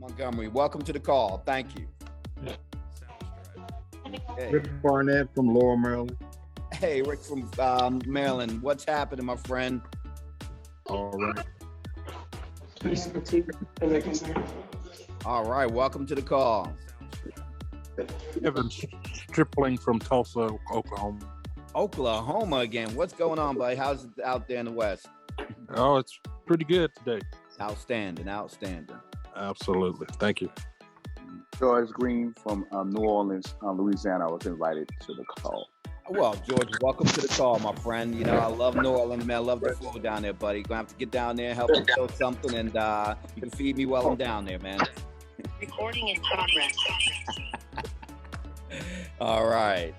Montgomery, welcome to the call. Thank you. Hey, Rick Barnett from Lower Maryland. hey, Rick from Maryland. What's happening, my friend? All right. All right, welcome to the call. Evan Stripling from Tulsa, Oklahoma. Oklahoma again. What's going on, buddy? How's it out there in the West? Oh, it's pretty good today. Outstanding, outstanding. Absolutely. Thank you. George Green from New Orleans, Louisiana. I was invited to the call. Well, George, welcome to the call, my friend. You know, I love New Orleans, man. I love the flow down there, buddy. Gonna have to get down there, help me build something, and you can feed me while I'm down there, man. Recording in progress. All right.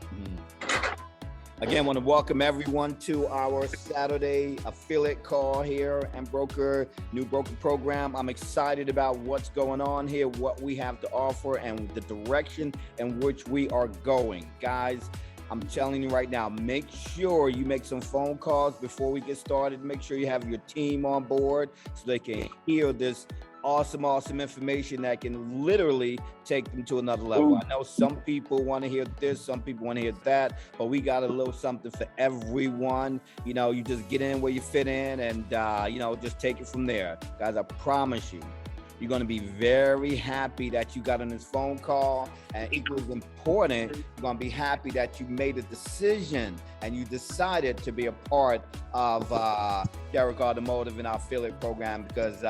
Again, want to welcome everyone to our Saturday affiliate call here and new broker program. I'm excited about what's going on here, what we have to offer, and the direction in which we are going. Guys, I'm telling you right now, make sure you make some phone calls before we get started. Make sure you have your team on board so they can hear this awesome information that can literally take them to another level. I know some people want to hear this, some people want to hear that, but we got a little something for everyone. You know, you just get in where you fit in and, just take it from there. Guys, I promise you, you're going to be very happy that you got on this phone call, and equally as important, you're going to be happy that you made a decision and you decided to be a part of Derrick Automotive in our affiliate program, because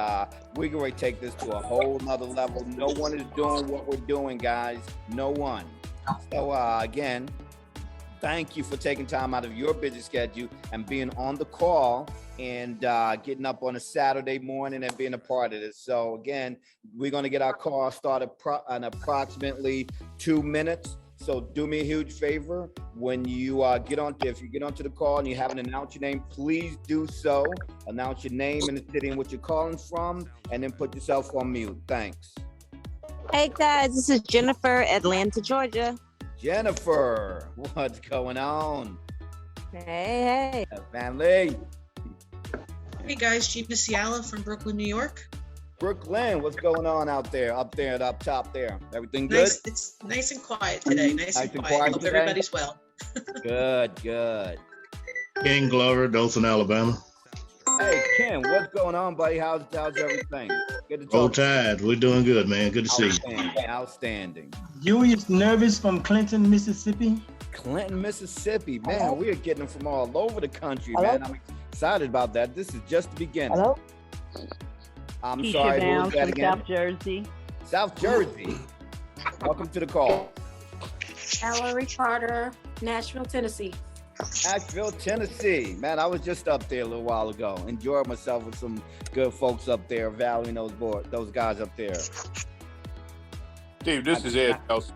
we're going to take this to a whole nother level. No one is doing what we're doing, guys. No one. So again, thank you for taking time out of your busy schedule and being on the call and getting up on a Saturday morning and being a part of this. So again, we're going to get our call started in approximately 2 minutes. So do me a huge favor. When you if you get onto the call and you haven't announced your name, please do so. Announce your name and the city in which you're calling from, and then put yourself on mute. Thanks. Hey guys, this is Jennifer, Atlanta, Georgia. Jennifer, what's going on? Hey. Family. Hey guys, Gina Ciala from Brooklyn, New York. Brooklyn, what's going on out there, up top there? Everything good? Nice, it's nice and quiet today. Nice and quiet. Hope everybody's well. Good. King Glover, Dothan, Alabama. Hey, Ken, what's going on, buddy? How's everything? Good to talk. Roll Tide. We're doing good, man. Good to see you. Outstanding. Julius Nervous from Clinton, Mississippi. Clinton, Mississippi. Man, we are getting them from all over the country, man. I'm excited about that. This is just the beginning. Hello? I'm Keisha sorry, Brown who was that from again? South Jersey. South Jersey. Welcome to the call. Valerie Carter, Nashville, Tennessee. Nashville, Tennessee. Man, I was just up there a little while ago. Enjoyed myself with some good folks up there, valuing those guys up there. Steve, this is Ed Nelson.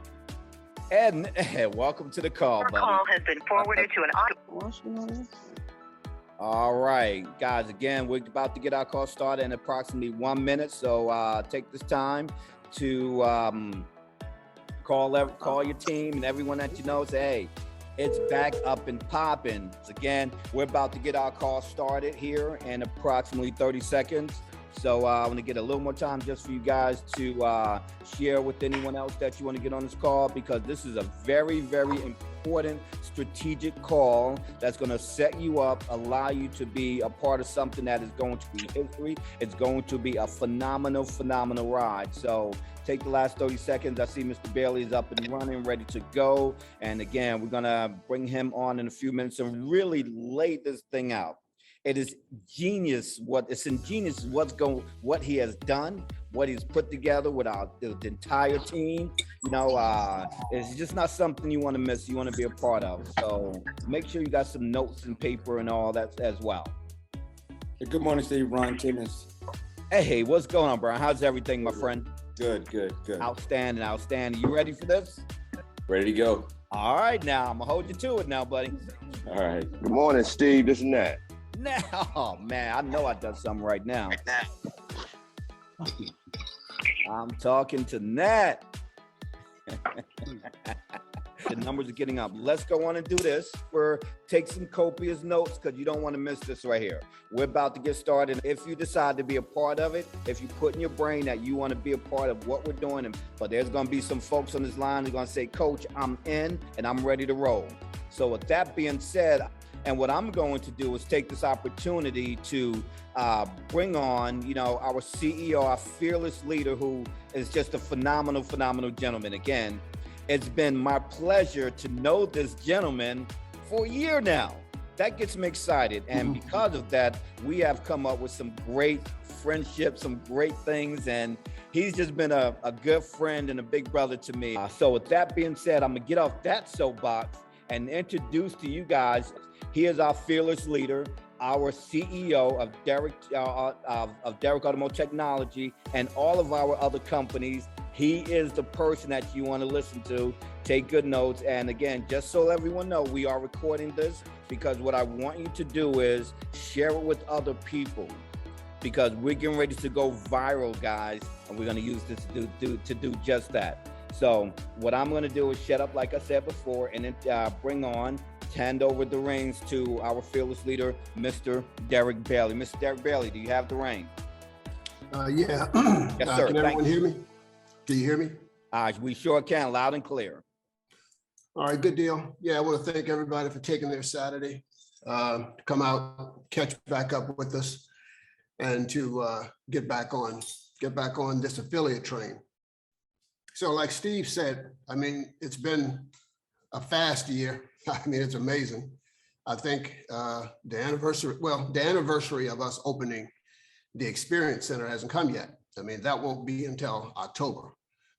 Ed, welcome to the call, buddy. Your call has been forwarded to an audio. All right, guys, again, we're about to get our call started in approximately 1 minute. So take this time to call your team and everyone that you know. Say, hey, it's back up and popping. So again, we're about to get our call started here in approximately 30 seconds. So I want to get a little more time just for you guys to share with anyone else that you want to get on this call, because this is a very, very important strategic call that's going to set you up, allow you to be a part of something that is going to be history. It's going to be a phenomenal ride. So take the last 30 seconds. I see Mr. Bailey is up and running, ready to go. And again, we're going to bring him on in a few minutes and really lay this thing out. It is ingenious what he has done, what he's put together with the entire team. You know, it's just not something you want to miss. You want to be a part of. So make sure you got some notes and paper and all that as well. Hey, good morning, Steve. Ron Timmons. Hey, what's going on, Brian? How's everything, my friend? Good. Outstanding. You ready for this? Ready to go. All right, now I'm gonna hold you to it now, buddy. All right. Good morning, Steve. This is Nat. Now, oh man, I know I done something right now. I'm talking to Nat. The numbers are getting up. Let's go on and do this. Take some copious notes because you don't want to miss this right here. We're about to get started. If you decide to be a part of it, if you put in your brain that you want to be a part of what we're doing, but there's going to be some folks on this line who are going to say, Coach, I'm in and I'm ready to roll. So with that being said, and what I'm going to do is take this opportunity to bring on, our CEO, our fearless leader, who is just a phenomenal gentleman. Again, it's been my pleasure to know this gentleman for a year now. That gets me excited. And because of that, we have come up with some great friendships, some great things. And he's just been a good friend and a big brother to me. So with that being said, I'm going to get off that soapbox and introduce to you guys, he is our fearless leader, our CEO of Derek Automotive Technology and all of our other companies. He is the person that you want to listen to. Take good notes. And again, just so everyone know, we are recording this because what I want you to do is share it with other people because we're getting ready to go viral, guys, and we're going to use this to do just that. So what I'm going to do is shut up, like I said before, and then hand over the reins to our fearless leader, Mr. Derek Bailey. Mr. Derek Bailey, do you have the reins? Yeah. Yes, sir. Can everyone hear me? Can you hear me? We sure can, loud and clear. All right, good deal. Yeah, I want to thank everybody for taking their Saturday to come out, catch back up with us, and to get back on this affiliate train. So like Steve said, I mean, it's been a fast year. I mean, it's amazing. I think the anniversary of us opening the Experience Center hasn't come yet. I mean, that won't be until October.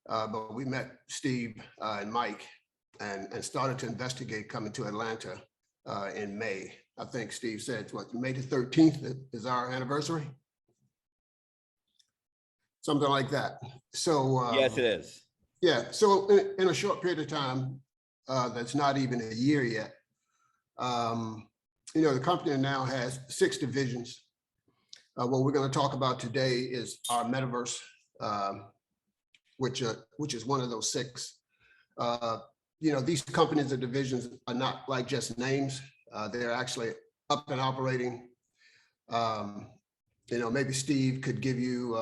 But we met Steve and Mike and started to investigate coming to Atlanta in May. I think Steve said, May the 13th is our anniversary? Something like that. So yes, it is. Yeah, so in a short period of time, that's not even a year yet, the company now has 6 divisions. What we're going to talk about today is our metaverse, which is one of those 6. These companies and divisions are not like just names. They're actually up and operating. Maybe Steve could give you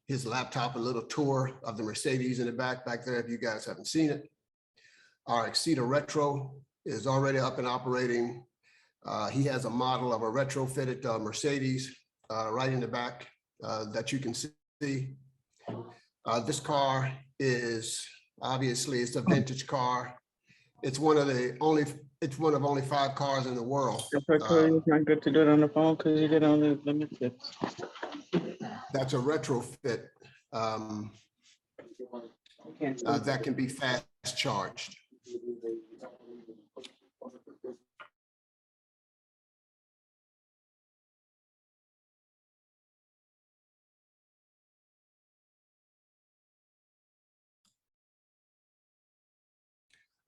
his laptop a little tour of the Mercedes in the back there if you guys haven't seen it. Our Exceeder Retro is already up and operating. He has a model of a retrofitted Mercedes right in the back that you can see. This car is obviously it's a vintage car. It's one of only 5 cars in the world. It's not good to do it on the phone because you get only limited. That's a retrofit that can be fast charged.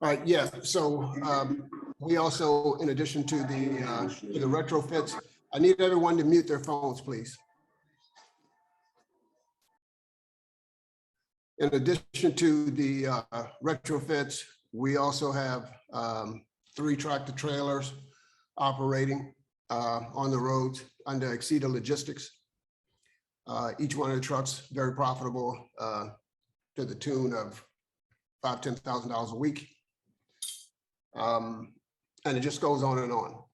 All right, yeah, so we also, in addition to the retrofits, I need everyone to mute their phones, please. In addition to the retrofits, we also have 3 tractor trailers operating on the roads under Exceeder Logistics. Each one of the trucks very profitable to the tune of $5,000 to $10,000 a week. And it just goes on and on.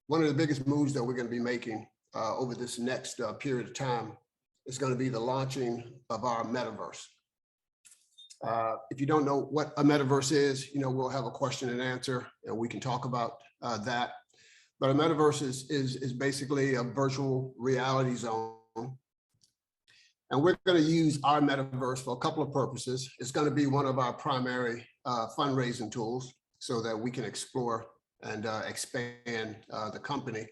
One of the biggest moves that we're going to be making over this next period of time is going to be the launching of our metaverse. If you don't know what a metaverse is, we'll have a question and answer and we can talk about that. But a metaverse is basically a virtual reality zone. And we're going to use our metaverse for a couple of purposes. It's going to be one of our primary fundraising tools so that we can explore and expand the company.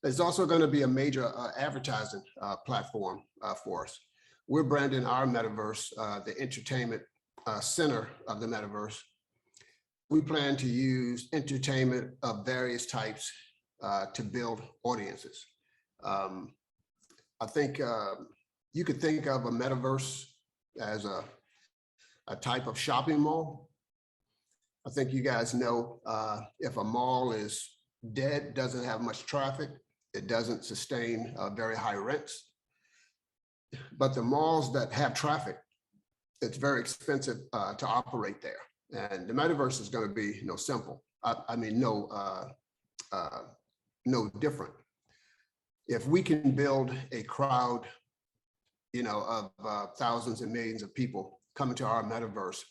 It's also going to be a major advertising platform for us. We're branding our metaverse the entertainment center of the metaverse. We plan to use entertainment of various types to build audiences. I think you could think of a metaverse as a type of shopping mall. I think you guys know if a mall is dead, doesn't have much traffic, it doesn't sustain very high rents. But the malls that have traffic, it's very expensive to operate there. And the metaverse is going to be no different. If we can build a crowd, of thousands and millions of people coming to our metaverse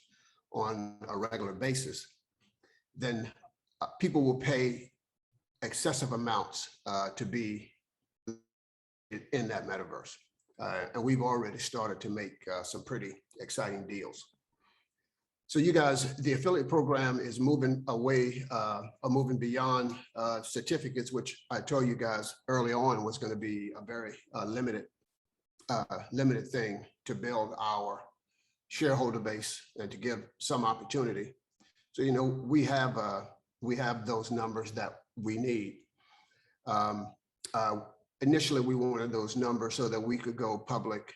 on a regular basis, then people will pay excessive amounts to be in that metaverse. And we've already started to make some pretty exciting deals. So you guys, the affiliate program is moving away, moving beyond certificates, which I told you guys early on was going to be a very limited thing to build our shareholder base and to give some opportunity. So, we have those numbers that we need. Initially, we wanted those numbers so that we could go public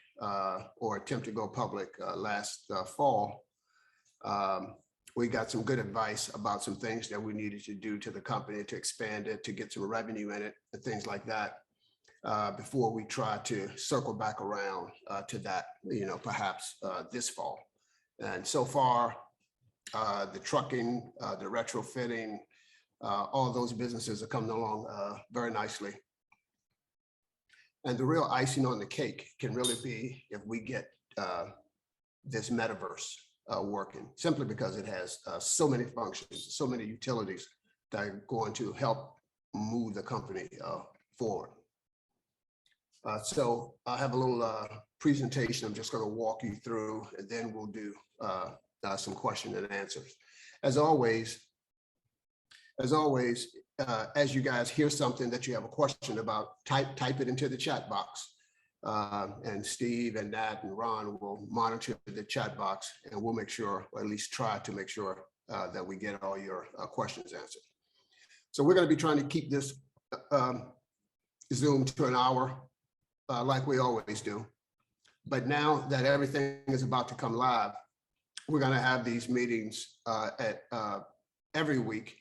or attempt to go public last fall. We got some good advice about some things that we needed to do to the company to expand it, to get some revenue in it and things like that before we try to circle back around to that, perhaps this fall. And so far, the trucking, the retrofitting, all those businesses are coming along very nicely. And the real icing on the cake can really be if we get this metaverse working, simply because it has so many functions, so many utilities that are going to help move the company forward. So I have a little presentation I'm just going to walk you through, and then we'll do some question and answers. As always, as you guys hear something that you have a question about, type it into the chat box. And Steve and Nat and Ron will monitor the chat box, and we'll make sure, or at least try to make sure that we get all your questions answered. So we're going to be trying to keep this Zoom to an hour like we always do. But now that everything is about to come live, we're going to have these meetings every week.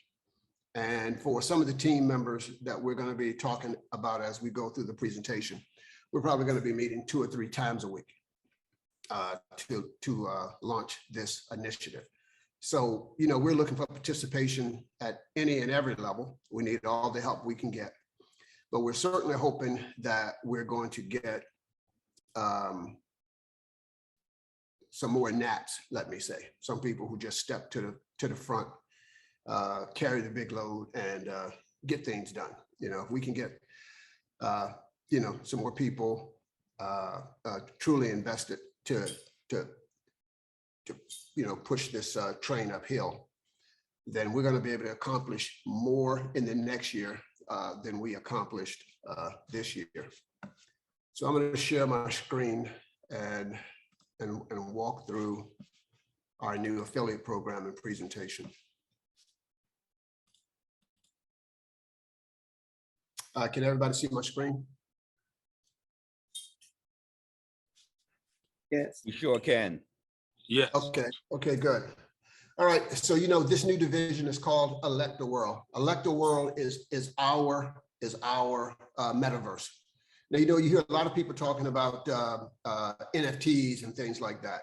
And for some of the team members that we're going to be talking about as we go through the presentation, we're probably going to be meeting 2 or 3 times a week to launch this initiative. So, we're looking for participation at any and every level. We need all the help we can get. But we're certainly hoping that we're going to get some more gnats, let me say, some people who just step to the front, carry the big load, and get things done. If we can get some more people truly invested to push this train uphill, then we're going to be able to accomplish more in the next year than we accomplished this year. So I'm going to share my screen and walk through our new affiliate program and presentation. Can everybody see my screen? Yes. You sure can. Yes. Okay, good. All right, so this new division is called Elect the World. Elect the World is our metaverse. Now, you hear a lot of people talking about NFTs and things like that.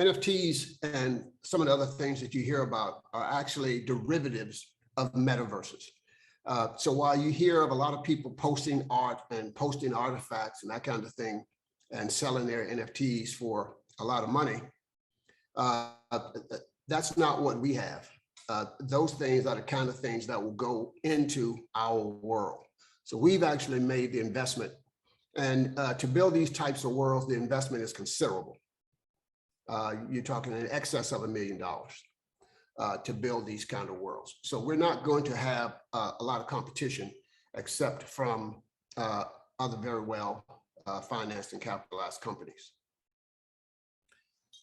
NFTs and some of the other things that you hear about are actually derivatives of metaverses. So while you hear of a lot of people posting art and posting artifacts and that kind of thing and selling their NFTs for a lot of money, that's not what we have. Those things are the kind of things that will go into our world. So we've actually made the investment. And to build these types of worlds, the investment is considerable. You're talking in excess of $1 million to build these kind of worlds. So we're not going to have a lot of competition except from other very well financed and capitalized companies.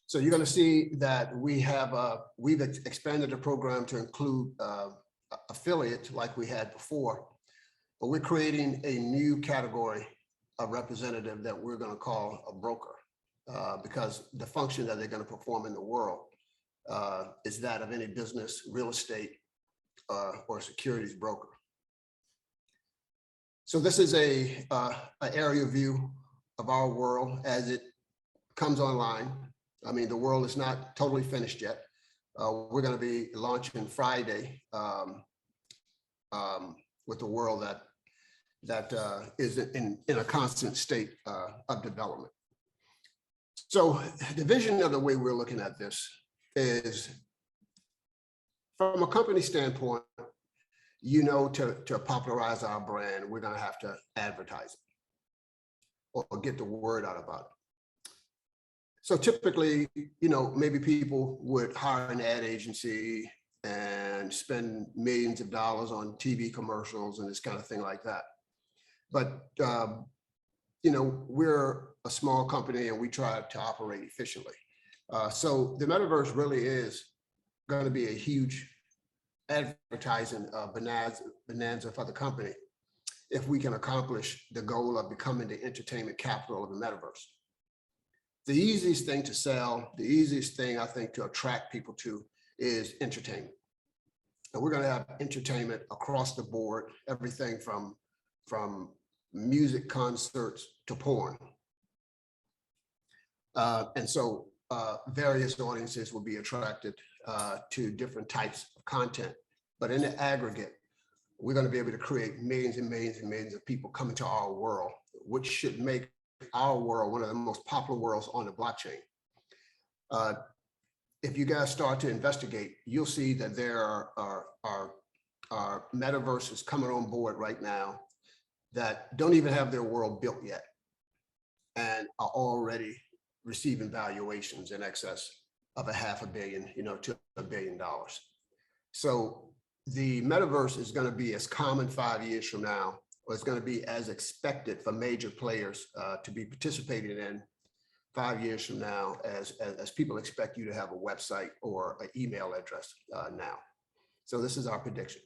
So you're going to see that we've expanded the program to include affiliates like we had before, but we're creating a new category of representative that we're going to call a broker because the function that they're going to perform in the world is that of any business, real estate, or securities broker. So this is an area view of our world as it comes online. I mean, the world is not totally finished yet. We're going to be launching Friday with a world that is in a constant state of development. So the vision of the way we're looking at this is, from a company standpoint, to popularize our brand, we're going to have to advertise it or get the word out about it. So typically, maybe people would hire an ad agency and spend millions of dollars on TV commercials and this kind of thing like that. But, we're a small company and we try to operate efficiently. So the metaverse really is going to be a huge advertising bonanza for the company if we can accomplish the goal of becoming the entertainment capital of the metaverse. The easiest thing to sell, the easiest thing I think to attract people to is entertainment. And we're going to have entertainment across the board, everything from music concerts to porn. And so various audiences will be attracted to different types of content. But in the aggregate, we're going to be able to create millions and millions and millions of people coming to our world, which should make our world one of the most popular worlds on the blockchain. If you guys start to investigate, you'll see that there are metaverses coming on board right now that don't even have their world built yet and are already receiving valuations in excess of $500 million, to $1 billion. So the metaverse is going to be as common 5 years from now, or it's going to be as expected for major players to be participating in 5 years from now, as people expect you to have a website or an email address now. So this is our prediction.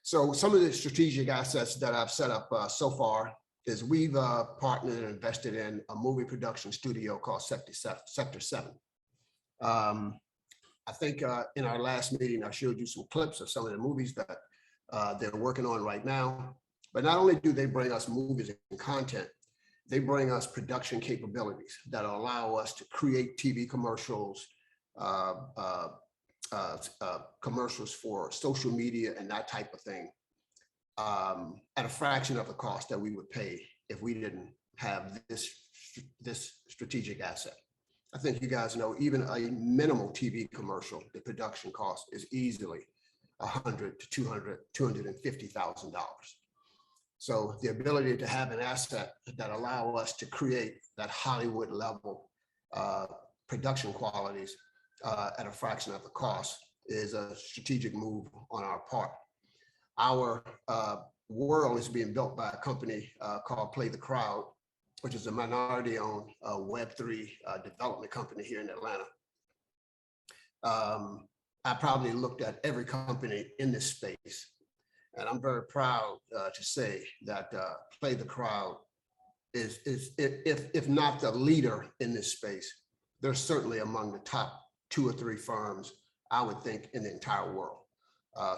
So some of the strategic assets that I've set up so far is we've partnered and invested in a movie production studio called Sector 7. I think in our last meeting, I showed you some clips of some of the movies that they're working on right now. But not only do they bring us movies and content, they bring us production capabilities that allow us to create TV commercials, commercials for social media and that type of thing at a fraction of the cost that we would pay if we didn't have this strategic asset. I think you guys know even a minimal TV commercial, the production cost is easily $100,000 to $250,000. So the ability to have an asset that allow us to create that Hollywood level production qualities at a fraction of the cost is a strategic move on our part. Our world is being built by a company called Play the Crowd, which is a minority-owned Web3 development company here in Atlanta. I probably looked at every company in this space, and I'm very proud to say that Play the Crowd is if not the leader in this space, they're certainly among the top 2 or 3 firms, I would think, in the entire world.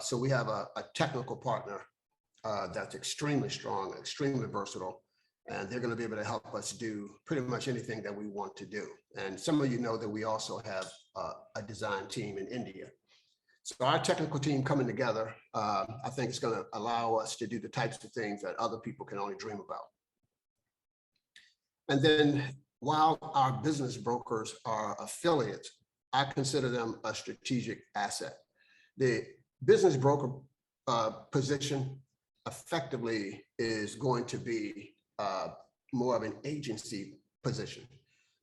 So we have a technical partner that's extremely strong, extremely versatile, and they're going to be able to help us do pretty much anything that we want to do. And some of you know that we also have a design team in India. So our technical team coming together, I think it's going to allow us to do the types of things that other people can only dream about. And then while our business brokers are affiliates, I consider them a strategic asset. The business broker position effectively is going to be more of an agency position.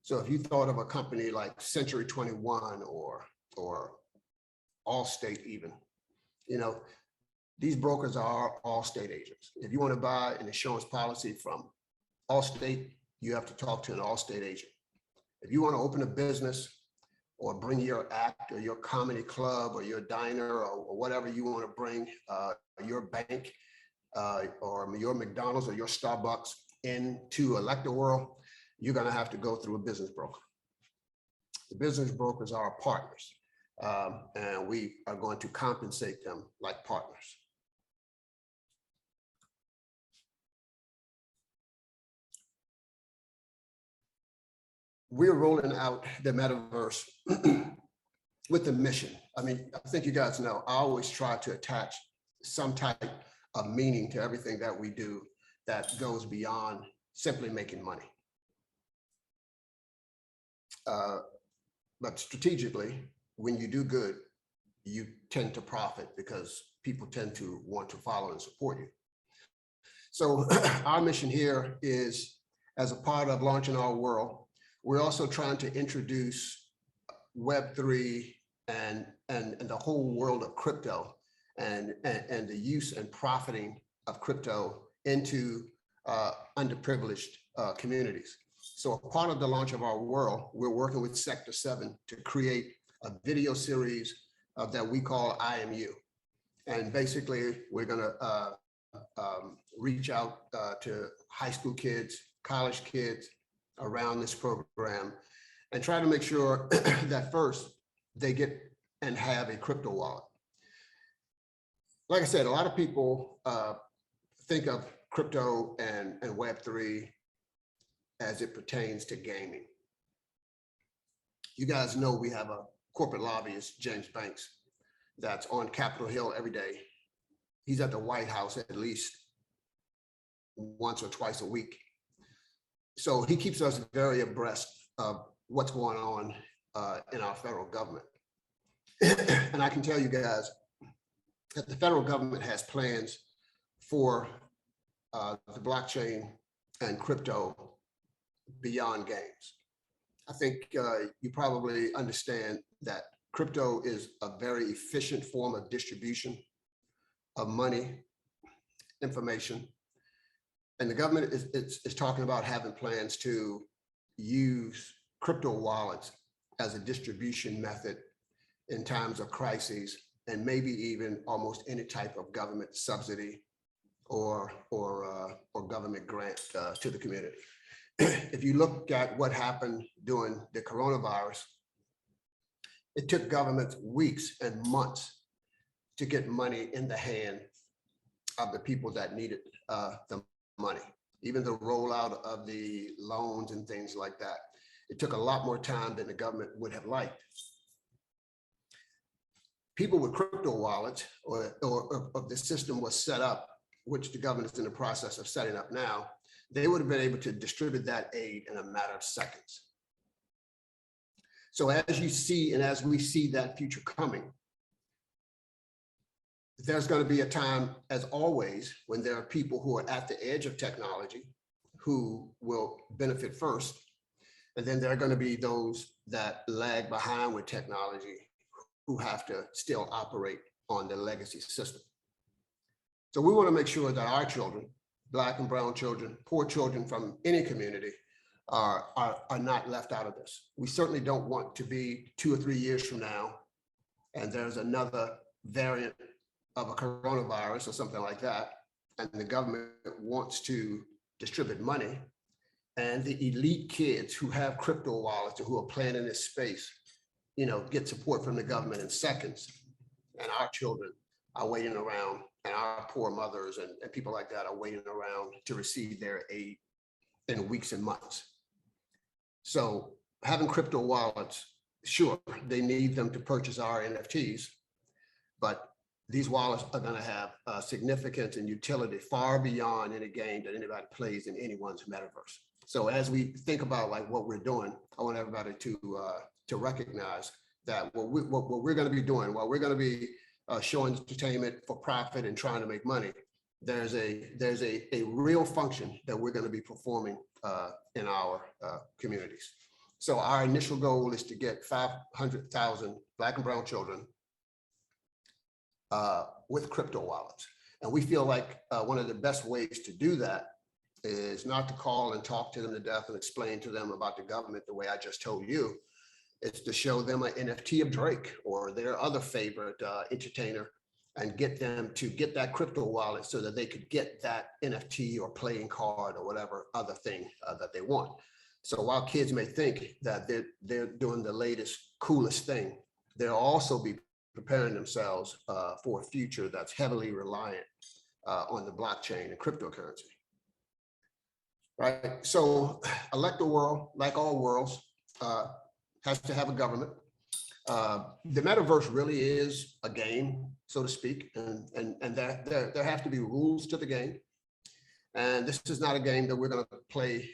So if you thought of a company like Century 21 or Allstate even, these brokers are Allstate agents. If you want to buy an insurance policy from Allstate, you have to talk to an Allstate agent. If you want to open a business or bring your act or your comedy club or your diner or whatever you want to bring, your bank or your McDonald's or your Starbucks into Electa World, you're going to have to go through a business broker. The business brokers are our partners. And we are going to compensate them like partners. We're rolling out the metaverse with a mission. I mean, I think you guys know, I always try to attach some type of meaning to everything that we do that goes beyond simply making money. But strategically, when you do good, you tend to profit because people tend to want to follow and support you. So our mission here is, as a part of launching our world, we're also trying to introduce Web3 and the whole world of crypto and the use and profiting of crypto into underprivileged communities. So a part of the launch of our world, we're working with Sector 7 to create a video series that we call IMU. And basically, we're gonna reach out to high school kids, college kids around this program and try to make sure that first they get and have a crypto wallet. Like I said, a lot of people think of crypto and Web3 as it pertains to gaming. You guys know we have a corporate lobbyist, James Banks, that's on Capitol Hill every day. He's at the White House at least once or twice a week. So he keeps us very abreast of what's going on in our federal government. And I can tell you guys that the federal government has plans for the blockchain and crypto beyond games. I think you probably understand that crypto is a very efficient form of distribution of money, information. And the government is talking about having plans to use crypto wallets as a distribution method in times of crises, and maybe even almost any type of government subsidy or government grant to the community. If you look at what happened during the coronavirus, it took governments weeks and months to get money in the hand of the people that needed the money. Even the rollout of the loans and things like that, it took a lot more time than the government would have liked. People with crypto wallets or the system was set up, which the government is in the process of setting up now, they would have been able to distribute that aid in a matter of seconds. So as you see, and as we see that future coming, there's going to be a time, as always, when there are people who are at the edge of technology who will benefit first. And then there are going to be those that lag behind with technology who have to still operate on the legacy system. So we want to make sure that our children, Black and brown children, poor children from any community are not left out of this. We certainly don't want to be 2 or 3 years from now and there's another variant of a coronavirus or something like that, and the government wants to distribute money, and the elite kids who have crypto wallets or who are playing in this space, get support from the government in seconds, and our children are waiting around, and our poor mothers and people like that are waiting around to receive their aid in weeks and months. So having crypto wallets, sure, they need them to purchase our NFTs, but these wallets are going to have significance and utility far beyond any game that anybody plays in anyone's metaverse. So as we think about what we're doing, I want everybody to recognize that what we're going to be doing, while we're going to be showing entertainment for profit and trying to make money, there's a real function that we're going to be performing in our communities. So our initial goal is to get 500,000 Black and brown children with crypto wallets. And we feel like one of the best ways to do that is not to call and talk to them to death and explain to them about the government the way I just told you. It's to show them an NFT of Drake or their other favorite entertainer and get them to get that crypto wallet so that they could get that NFT or playing card or whatever other thing that they want. So while kids may think that they're doing the latest, coolest thing, they'll also be preparing themselves for a future that's heavily reliant on the blockchain and cryptocurrency. Right. So electoral world, like all worlds, has to have a government. The metaverse really is a game, so to speak, and there have to be rules to the game. And this is not a game that we're going to play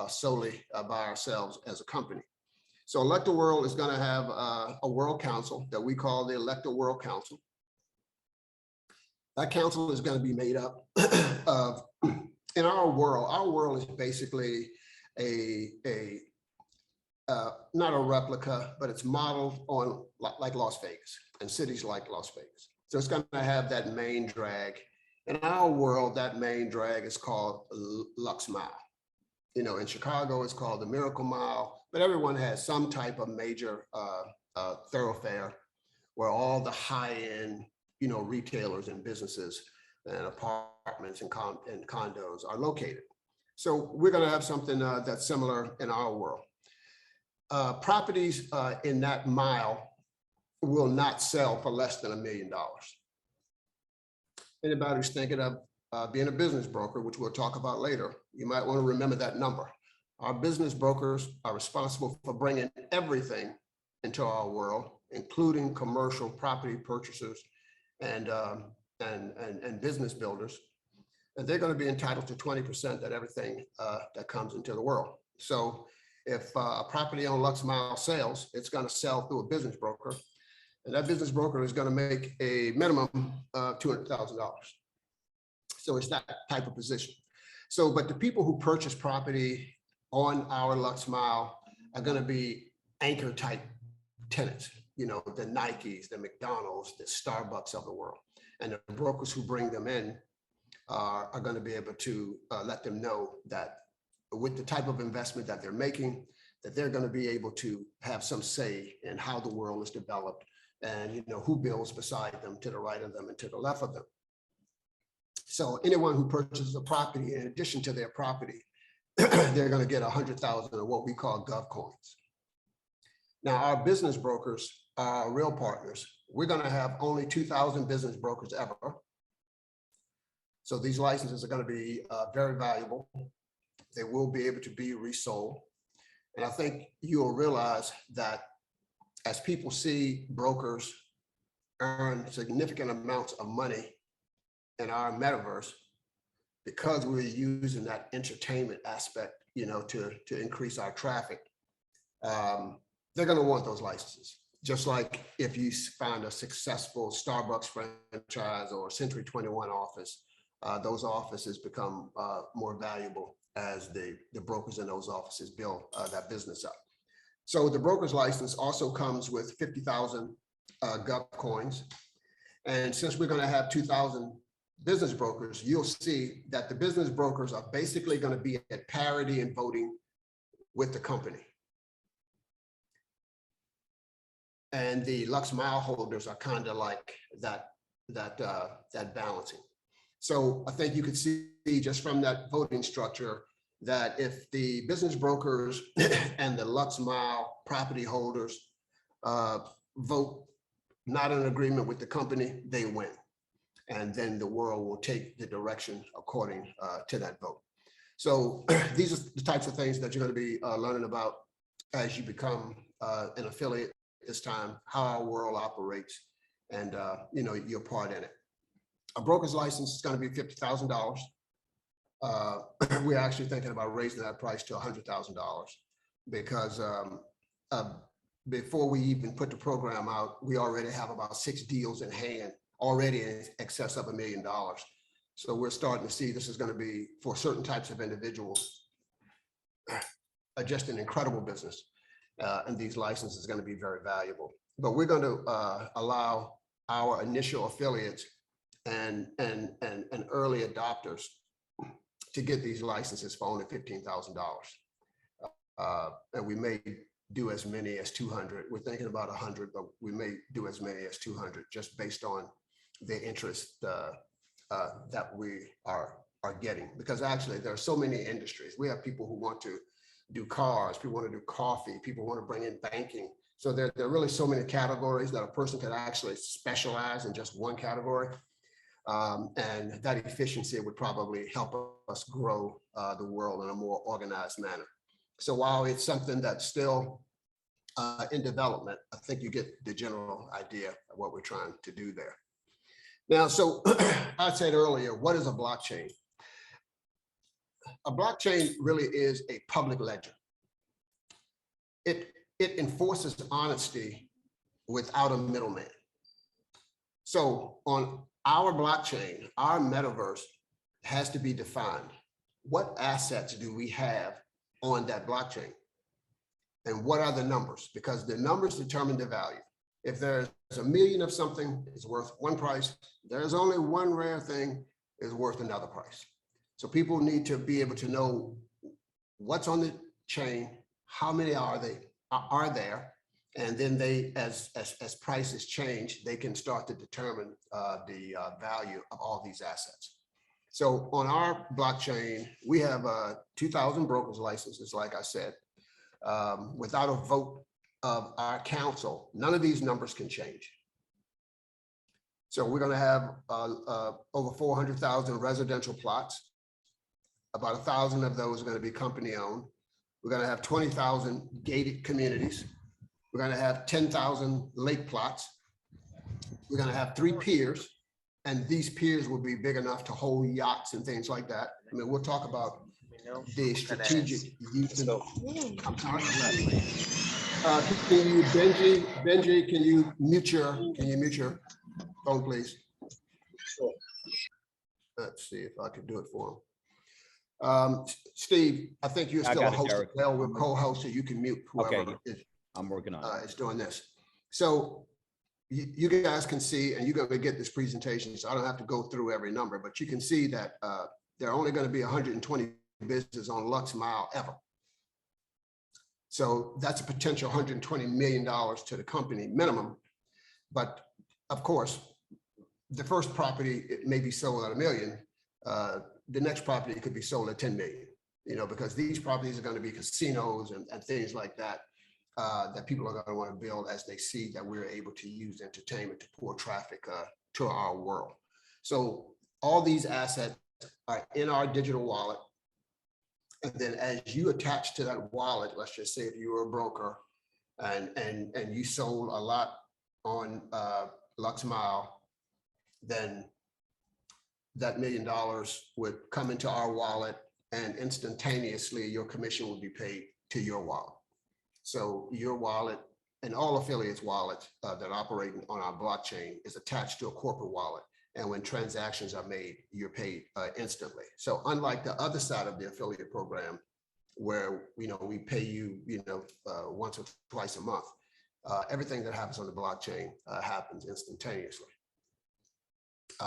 solely by ourselves as a company. So Electoral World is going to have a world council that we call the Electoral World Council. That council is going to be made up of, in our world is basically not a replica, but it's modeled on like Las Vegas and cities like Las Vegas. So it's going to have that main drag. In our world, that main drag is called Lux Mile. You know, in Chicago, it's called the Miracle Mile, but everyone has some type of major thoroughfare where all the high-end, you know, retailers and businesses and apartments and condos are located. So we're going to have something that's similar in our world. Properties in that mile will not sell for less than $1 million. Anybody who's thinking of being a business broker, which we'll talk about later, you might want to remember that number. Our business brokers are responsible for bringing everything into our world, including commercial property purchasers and business builders. And they're going to be entitled to 20% of everything that comes into the world. So if a property on Lux Mile sells, it's going to sell through a business broker. And that business broker is going to make a minimum of $200,000. So it's that type of position. So, but the people who purchase property on our Lux Mile are going to be anchor type tenants, you know, the Nikes, the McDonald's, the Starbucks of the world. And the brokers who bring them in are going to be able to let them know that with the type of investment that they're making, that they're going to be able to have some say in how the world is developed and, you know, who builds beside them, to the right of them and to the left of them. So anyone who purchases a property, in addition to their property, they're going to get 100,000 of what we call Gov coins. Now, our business brokers are real partners. We're going to have only 2,000 business brokers ever. So these licenses are going to be very valuable. They will be able to be resold. And I think you'll realize that as people see brokers earn significant amounts of money in our metaverse, because we're using that entertainment aspect, you know, to increase our traffic, they're going to want those licenses. Just like if you find a successful Starbucks franchise or Century 21 office, those offices become more valuable as the brokers in those offices build that business up. So the broker's license also comes with 50,000 Gov coins. And since we're going to have 2,000 business brokers, you'll see that the business brokers are basically going to be at parity in voting with the company. And the Lux Mile holders are kind of like that balancing. So I think you could see just from that voting structure that if the business brokers and the Lux Mile property holders vote not in agreement with the company, they win. And then the world will take the direction according to that vote. So these are the types of things that you're going to be learning about as you become an affiliate this time, how our world operates, and you know, your part in it. A broker's license is going to be $50,000. We're actually thinking about raising that price to $100,000 because before we even put the program out, we already have about 6 deals in hand, already in excess of $1 million. So we're starting to see this is going to be, for certain types of individuals, just an incredible business. And these licenses are going to be very valuable. But we're going to allow our initial affiliates and early adopters to get these licenses for only $15,000. And we may do as many as 200. We're thinking about 100, but we may do as many as 200 just based on the interest that we are getting. Because actually there are so many industries. We have people who want to do cars, people want to do coffee, people want to bring in banking. So there are really so many categories that a person could actually specialize in just one category. And that efficiency would probably help us grow the world in a more organized manner. So while it's something that's still in development, I think you get the general idea of what we're trying to do there. Now, so I said earlier, what is a blockchain? A blockchain really is a public ledger. It enforces honesty without a middleman. So on our blockchain, our metaverse has to be defined. What assets do we have on that blockchain? And what are the numbers? Because the numbers determine the value. If there's a million of something, it's worth one price. There's only one rare thing is worth another price. So people need to be able to know what's on the chain, how many are there, and then they, as prices change, they can start to determine the value of all these assets. So on our blockchain, we have 2,000 brokers licenses, like I said. Without a vote of our council, none of these numbers can change. So we're going to have over 400,000 residential plots. About 1,000 of those are going to be company owned. We're going to have 20,000 gated communities. We're going to have 10,000 lake plots. We're going to have 3 piers, and these piers will be big enough to hold yachts and things like that. I mean, we'll talk about the strategic use. I'm sorry. Can you, Benji, can you mute your phone, please? Let's see if I can do it for him. Steve, I think you're still a host as well. We're co-host, so you can mute whoever I'm working on it. is doing this. So you guys can see, and you're going to get this presentation, so I don't have to go through every number, but you can see that there are only going to be 120 businesses on Lux Mile ever. So that's a potential $120 million to the company minimum. But of course, the first property, it may be sold at $1 million. The next property could be sold at 10 million, you know, because these properties are going to be casinos and things like that, that people are going to want to build as they see that we're able to use entertainment to pour traffic to our world. So all these assets are in our digital wallet. And then as you attach to that wallet, let's just say if you were a broker and you sold a lot on Lux Mile, then that $1 million would come into our wallet, and instantaneously your commission would be paid to your wallet. So your wallet and all affiliates wallets that operate on our blockchain is attached to a corporate wallet. And when transactions are made, you're paid instantly. So unlike the other side of the affiliate program, where we pay you once or twice a month, everything that happens on the blockchain happens instantaneously.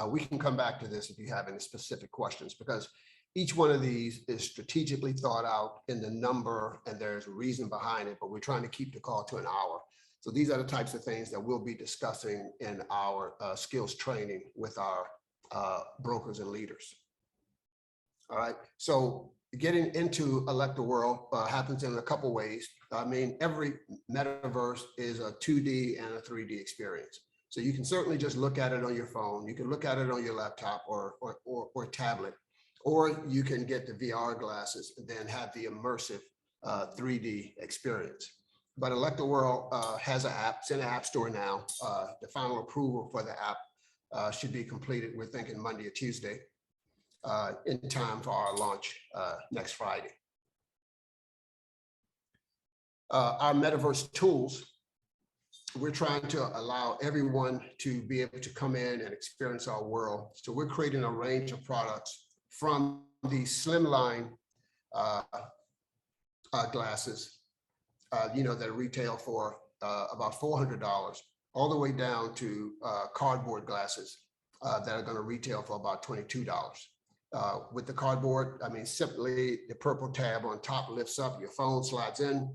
We can come back to this if you have any specific questions, because each one of these is strategically thought out in the number, and there's a reason behind it, but we're trying to keep the call to an hour. So these are the types of things that we'll be discussing in our skills training with our brokers and leaders. All right, so getting into Elect the World happens in a couple ways. I mean, every metaverse is a 2D and a 3D experience. So you can certainly just look at it on your phone. You can look at it on your laptop or tablet, or you can get the VR glasses and then have the immersive 3D experience. But Elect the World has an app. It's in the App Store now. The final approval for the app should be completed, we're thinking Monday or Tuesday, in time for our launch next Friday. Our metaverse tools, we're trying to allow everyone to be able to come in and experience our world. So we're creating a range of products from the slimline glasses, that retail for about $400, all the way down to cardboard glasses that are going to retail for about $22. With the cardboard, I mean, simply the purple tab on top lifts up, your phone slides in,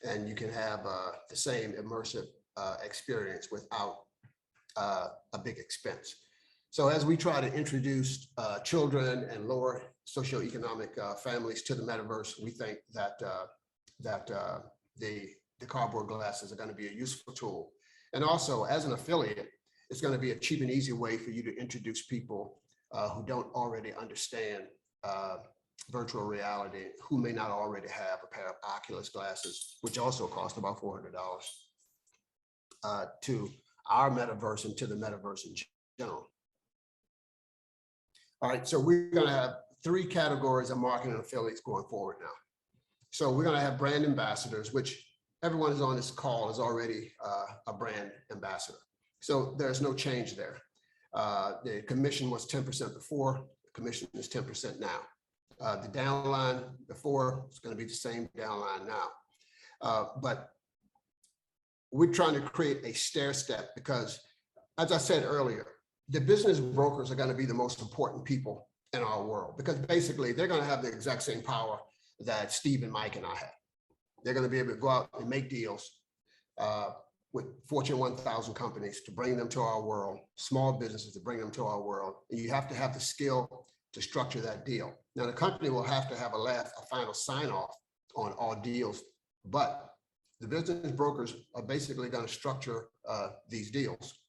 and you can have the same immersive experience without a big expense. So as we try to introduce children and lower socioeconomic families to the metaverse, we think that the the cardboard glasses are going to be a useful tool. And also, as an affiliate, it's going to be a cheap and easy way for you to introduce people who don't already understand virtual reality, who may not already have a pair of Oculus glasses, which also cost about $400, to our metaverse and to the metaverse in general. All right, so we're going to have 3 categories of marketing affiliates going forward now. So we're going to have brand ambassadors, which everyone who's on this call is already a brand ambassador. So there's no change there. The commission was 10% before, the commission is 10% now. The downline before is going to be the same downline now. But we're trying to create a stair step because, as I said earlier, the business brokers are going to be the most important people in our world because basically they're going to have the exact same power that Steve and Mike and I have. They're going to be able to go out and make deals with Fortune 1000 companies to bring them to our world, small businesses to bring them to our world. And you have to have the skill to structure that deal. Now, the company will have to have a final sign off on all deals, but the business brokers are basically going to structure these deals.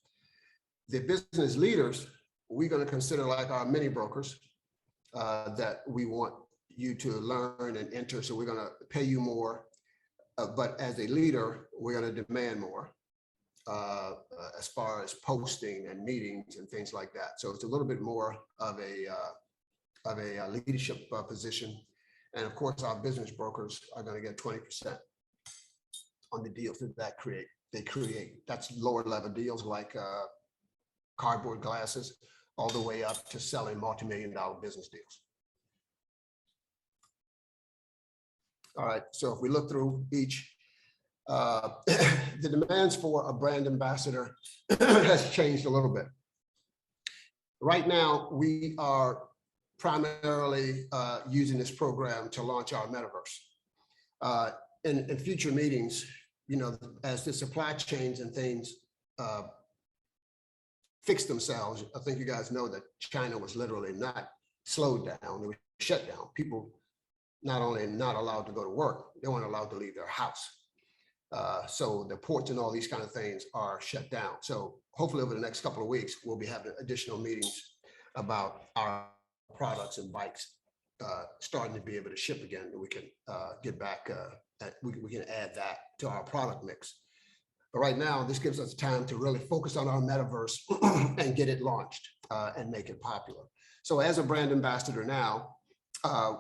The business leaders, we're going to consider like our mini brokers that we want you to learn and enter. So we're going to pay you more, but as a leader, we're going to demand more as far as posting and meetings and things like that. So it's a little bit more of a leadership position. And of course, our business brokers are going to get 20% on the deals that they create. That's lower level deals like cardboard glasses, all the way up to selling multi-million-dollar business deals. All right, so if we look through each, the demands for a brand ambassador has changed a little bit. Right now, we are primarily using this program to launch our metaverse. In future meetings, you know, as the supply chains and things fix themselves, I think you guys know that China was literally not slowed down, they were shut down. People not only not allowed to go to work, they weren't allowed to leave their house. So the ports and all these kind of things are shut down. So hopefully over the next couple of weeks, we'll be having additional meetings about our products and bikes starting to be able to ship again. And we can get back, we can add that to our product mix. But right now, this gives us time to really focus on our metaverse and get it launched and make it popular. So as a brand ambassador now,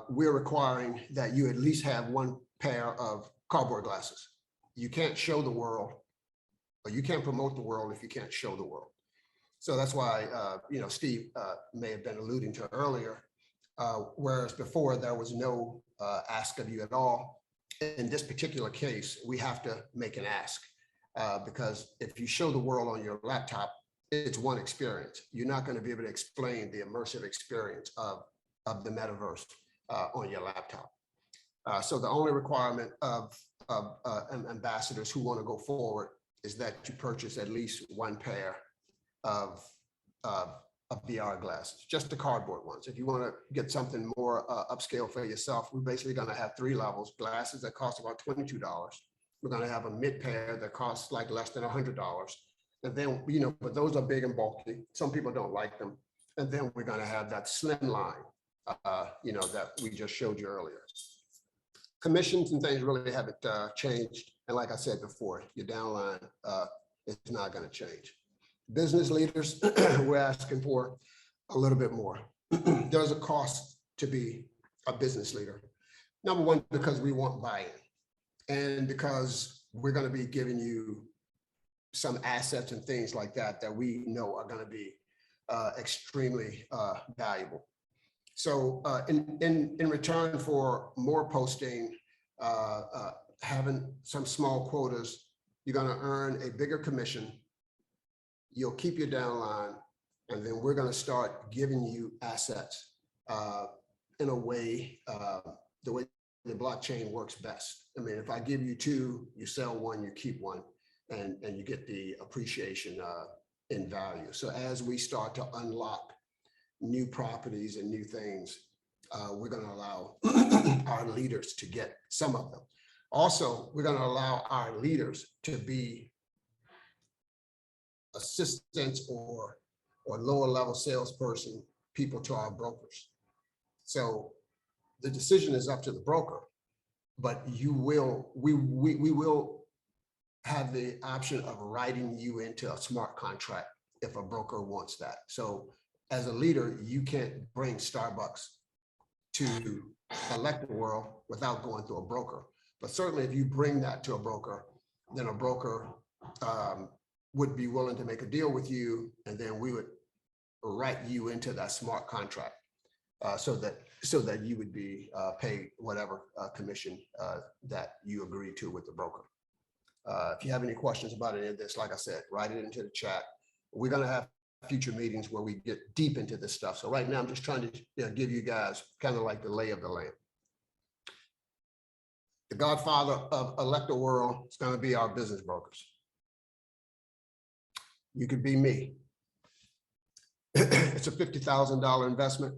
we're requiring that you at least have 1 pair of cardboard glasses. You can't show the world, or you can't promote the world if you can't show the world. So that's why, you know, Steve may have been alluding to earlier, whereas before there was no ask of you at all. In this particular case, we have to make an ask because if you show the world on your laptop, it's one experience. You're not going to be able to explain the immersive experience of the metaverse on your laptop. So the only requirement of ambassadors who want to go forward is that you purchase at least 1 pair of VR glasses, just the cardboard ones. If you want to get something more upscale for yourself, we're basically going to have 3 levels: glasses that cost about $22. We're going to have a mid pair that costs like less than $100. And then, you know, but those are big and bulky. Some people don't like them. And then we're going to have that slim line, you know, that we just showed you earlier. Commissions and things really haven't changed. And like I said before, your downline is not going to change. Business leaders, we're asking for a little bit more. There's a cost to be a business leader. Number one, because we want buy-in, and because we're going to be giving you some assets and things like that that we know are going to be extremely valuable. So in return for more posting, having some small quotas, you're going to earn a bigger commission. You'll keep your downline, and then we're going to start giving you assets in a way, the way the blockchain works best. I mean, if I give you 2, you sell 1, you keep 1, and you get the appreciation in value. So as we start to unlock new properties and new things, we're going to allow our leaders to get some of them. Also, we're going to allow our leaders to be assistants or lower level salesperson people to our brokers. So the decision is up to the broker, but we will have the option of writing you into a smart contract if a broker wants that. So as a leader, you can't bring Starbucks to Elector World without going through a broker. But certainly if you bring that to a broker, then a broker would be willing to make a deal with you, and then we would write you into that smart contract so that you would be paid whatever commission that you agree to with the broker. If you have any questions about any of this, like I said, write it into the chat. We're going to have future meetings where we get deep into this stuff. So right now, I'm just trying to give you guys kind of like the lay of the land. The godfather of Elector World is going to be our business brokers. You could be me. It's a $50,000 investment,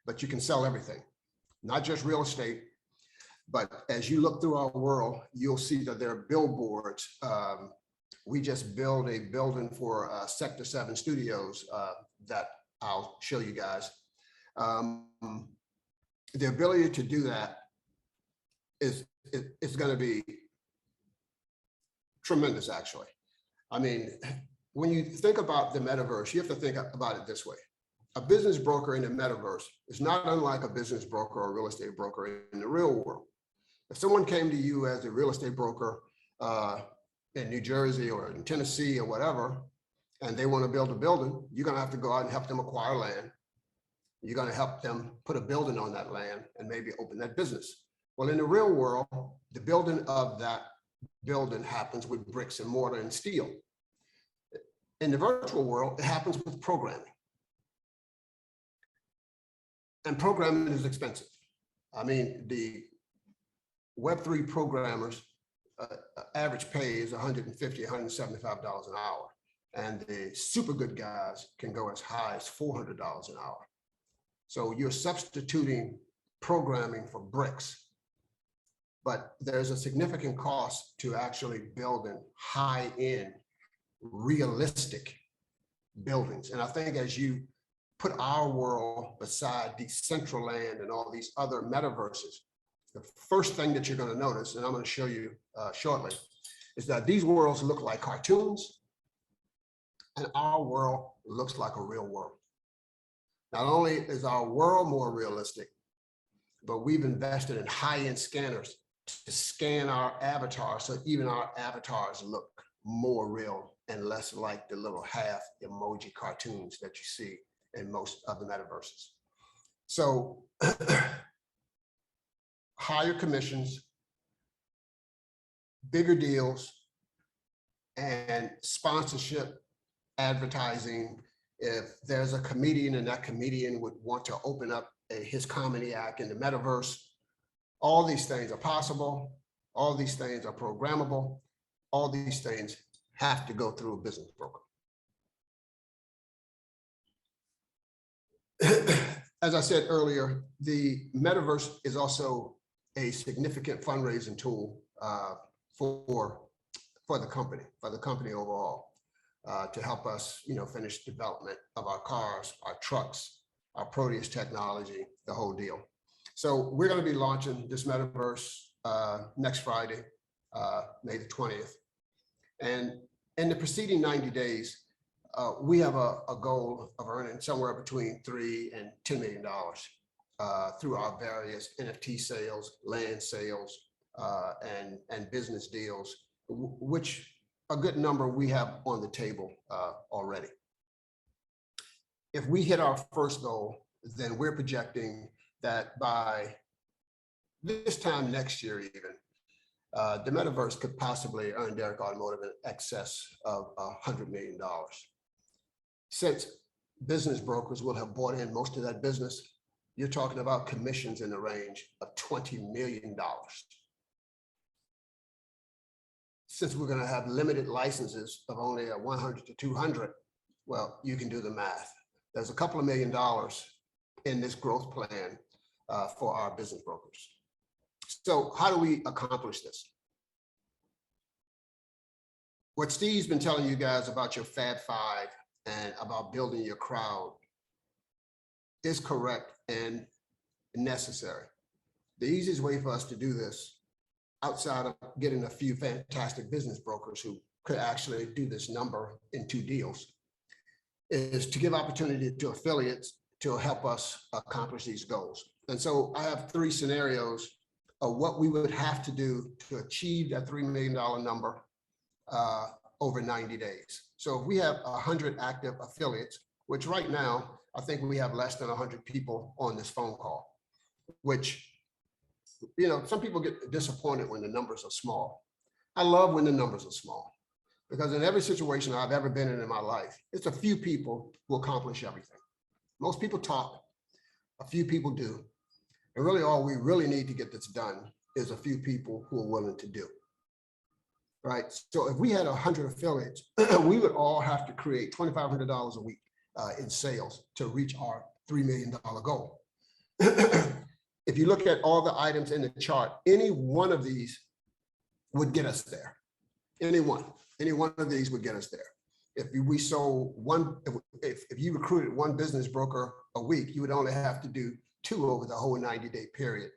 but you can sell everything, not just real estate. But as you look through our world, you'll see that there are billboards. We just built a building for Sector 7 Studios that I'll show you guys. The ability to do that is going to be tremendous, actually. I mean, when you think about the metaverse, you have to think about it this way. A business broker in the metaverse is not unlike a business broker or a real estate broker in the real world. If someone came to you as a real estate broker in New Jersey or in Tennessee or whatever, and they want to build a building, you're going to have to go out and help them acquire land. You're going to help them put a building on that land and maybe open that business. Well, in the real world, the building of that building happens with bricks and mortar and steel. In the virtual world, it happens with programming. And programming is expensive. I mean, the Web3 programmers, average pay is $150, $175 an hour. And the super good guys can go as high as $400 an hour. So you're substituting programming for bricks. But there's a significant cost to actually building high-end, realistic buildings. And I think as you put our world beside Decentraland and all these other metaverses, the first thing that you're going to notice, and I'm going to show you shortly, is that these worlds look like cartoons and our world looks like a real world. Not only is our world more realistic, but we've invested in high-end scanners to scan our avatars so even our avatars look more real and less like the little half emoji cartoons that you see in most of the metaverses. So higher commissions, bigger deals, and sponsorship, advertising. If there's a comedian and that comedian would want to open up his comedy act in the metaverse, all these things are possible. All these things are programmable. All these things have to go through a business broker. As I said earlier, the metaverse is also a significant fundraising tool for the company overall, to help us, finish development of our cars, our trucks, our Proteus technology, the whole deal. So we're going to be launching this metaverse next Friday, May the 20th. And in the preceding 90 days, we have a goal of earning somewhere between $3 and $10 million through our various NFT sales, land sales, and business deals, which a good number we have on the table already. If we hit our first goal, then we're projecting that by this time next year even, the metaverse could possibly earn Derrick Automotive in excess of $100 million. Since business brokers will have bought in most of that business, you're talking about commissions in the range of $20 million. Since we're going to have limited licenses of only 100 to 200, well, you can do the math. There's a couple of $1 million in this growth plan for our business brokers. So how do we accomplish this? What Steve's been telling you guys about your Fab Five and about building your crowd is correct and necessary. The easiest way for us to do this, outside of getting a few fantastic business brokers who could actually do this number in 2 deals, is to give opportunity to affiliates to help us accomplish these goals. And so I have 3 scenarios of what we would have to do to achieve that $3 million number over 90 days. So if we have 100 active affiliates, which right now, I think we have less than 100 people on this phone call, which, you know, some people get disappointed when the numbers are small. I love when the numbers are small, because in every situation I've ever been in my life, it's a few people who accomplish everything. Most people talk, a few people do. And really all we really need to get this done is a few people who are willing to do. Right? So if we had 100 affiliates, we would all have to create $2,500 a week in sales to reach our $3 million goal. If you look at all the items in the chart, any one of these would get us there. Any one of these would get us there. If we sold one, if you recruited 1 business broker a week, you would only have to do 2 over the whole 90-day period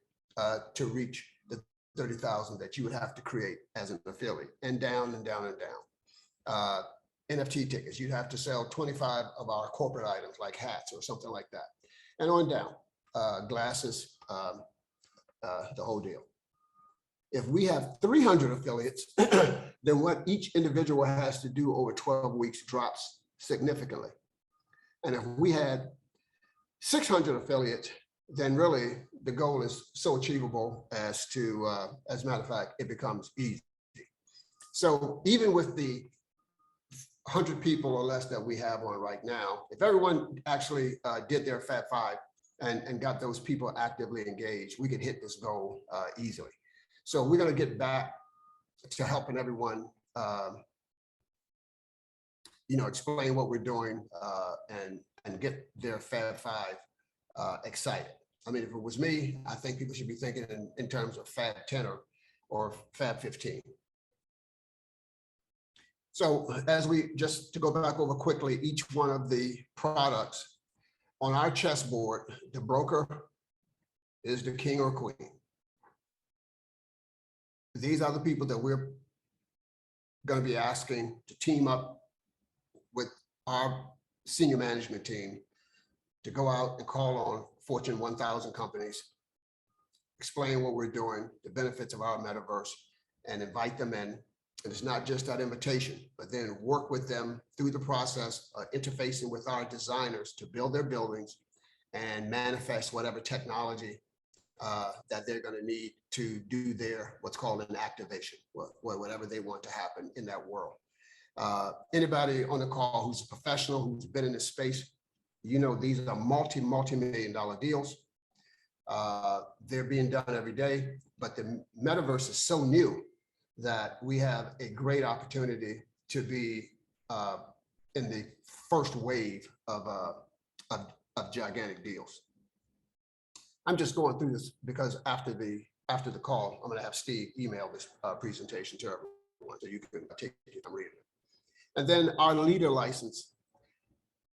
to reach the 30,000 that you would have to create as an affiliate, and down and down and down. NFT tickets, you'd have to sell 25 of our corporate items like hats or something like that, and on down. Glasses, the whole deal. If we have 300 affiliates, then what each individual has to do over 12 weeks drops significantly. And if we had 600 affiliates, then really the goal is so achievable as to, as a matter of fact, it becomes easy. So even with the 100 people or less that we have on right now, if everyone actually did their Fab Five and got those people actively engaged, we could hit this goal easily. So we're going to get back to helping everyone, you know, explain what we're doing and get their Fab Five excited. I mean, if it was me, I think people should be thinking in terms of Fab 10 or Fab 15. So as we, just to go back over quickly, each one of the products on our chessboard, the broker is the king or queen. These are the people that we're going to be asking to team up with our senior management team to go out and call on Fortune 1000 companies, explain what we're doing, the benefits of our metaverse, and invite them in. And it's not just that invitation, but then work with them through the process, interfacing with our designers to build their buildings and manifest whatever technology that they're going to need to do their, what's called an activation, whatever they want to happen in that world. Anybody on the call who's a professional, who's been in this space, you know, these are multi-million-dollar deals. They're being done every day, but the metaverse is so new that we have a great opportunity to be in the first wave of gigantic deals. I'm just going through this because after the call, I'm going to have Steve email this presentation to everyone so you can take it and read it. And then our leader license.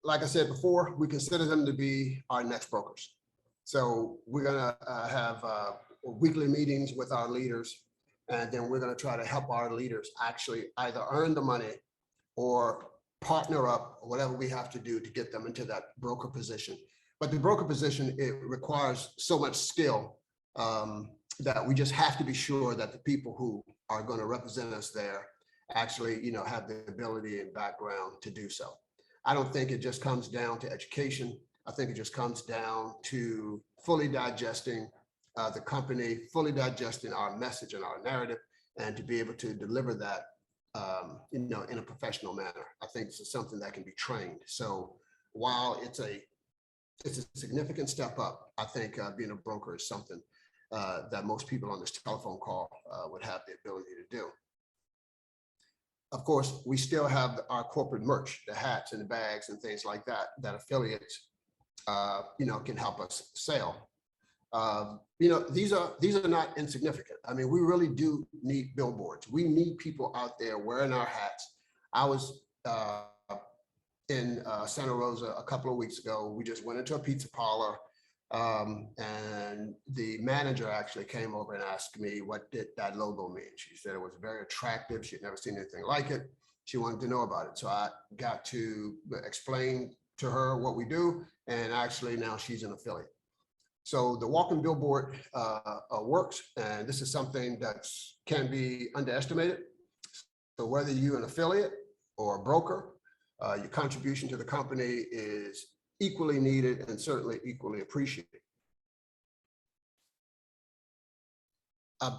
Like I said before, we consider them to be our next brokers. So we're going to have weekly meetings with our leaders, and then we're going to try to help our leaders actually either earn the money or partner up, or whatever we have to do to get them into that broker position. But the broker position, it requires so much skill that we just have to be sure that the people who are going to represent us there actually, you know, have the ability and background to do so. I don't think it just comes down to education. I think it just comes down to fully digesting the company, fully digesting our message and our narrative, and to be able to deliver that, you know, in a professional manner. I think this is something that can be trained. So while it's a significant step up, I think being a broker is something that most people on this telephone call would have the ability to do. Of course, we still have our corporate merch, the hats and the bags and things like that, that affiliates, you know, can help us sell. These are not insignificant. I mean, we really do need billboards. We need people out there wearing our hats. I was in Santa Rosa a couple of weeks ago. We just went into a pizza parlor, and the manager actually came over and asked me, what did that logo mean? She said it was very attractive. She had never seen anything like it. She wanted to know about it. So I got to explain to her what we do, and actually now she's an affiliate. So the walking billboard works, and this is something that can be underestimated. So whether you're an affiliate or a broker, your contribution to the company is equally needed and certainly equally appreciated. A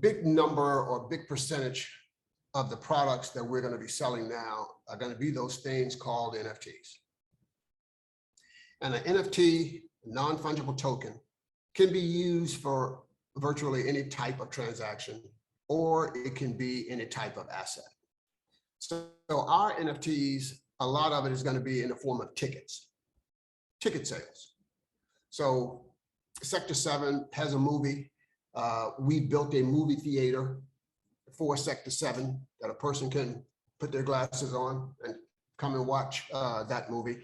big number or big percentage of the products that we're going to be selling now are going to be those things called NFTs. And an NFT, non-fungible token, can be used for virtually any type of transaction, or it can be any type of asset. So our NFTs, a lot of it is going to be in the form of ticket sales. So Sector 7 has a movie. We built a movie theater for Sector 7 that a person can put their glasses on and come and watch that movie.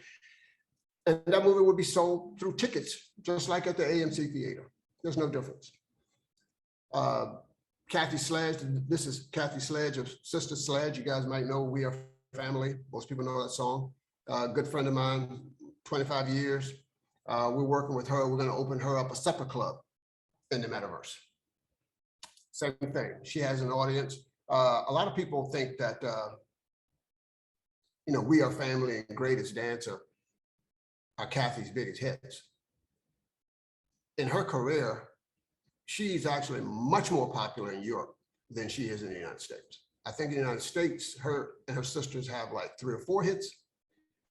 And that movie would be sold through tickets, just like at the AMC theater. There's no difference. Kathy Sledge, this is Kathy Sledge of Sister Sledge. You guys might know We Are Family. Most people know that song. Good friend of mine, 25 years. We're working with her. We're going to open her up a supper club in the metaverse. Same thing. She has an audience. A lot of people think that, We Are Family and Greatest Dancer are Kathy's biggest hits. In her career, she's actually much more popular in Europe than she is in the United States. I think in the United States, her and her sisters have like 3 or 4 hits.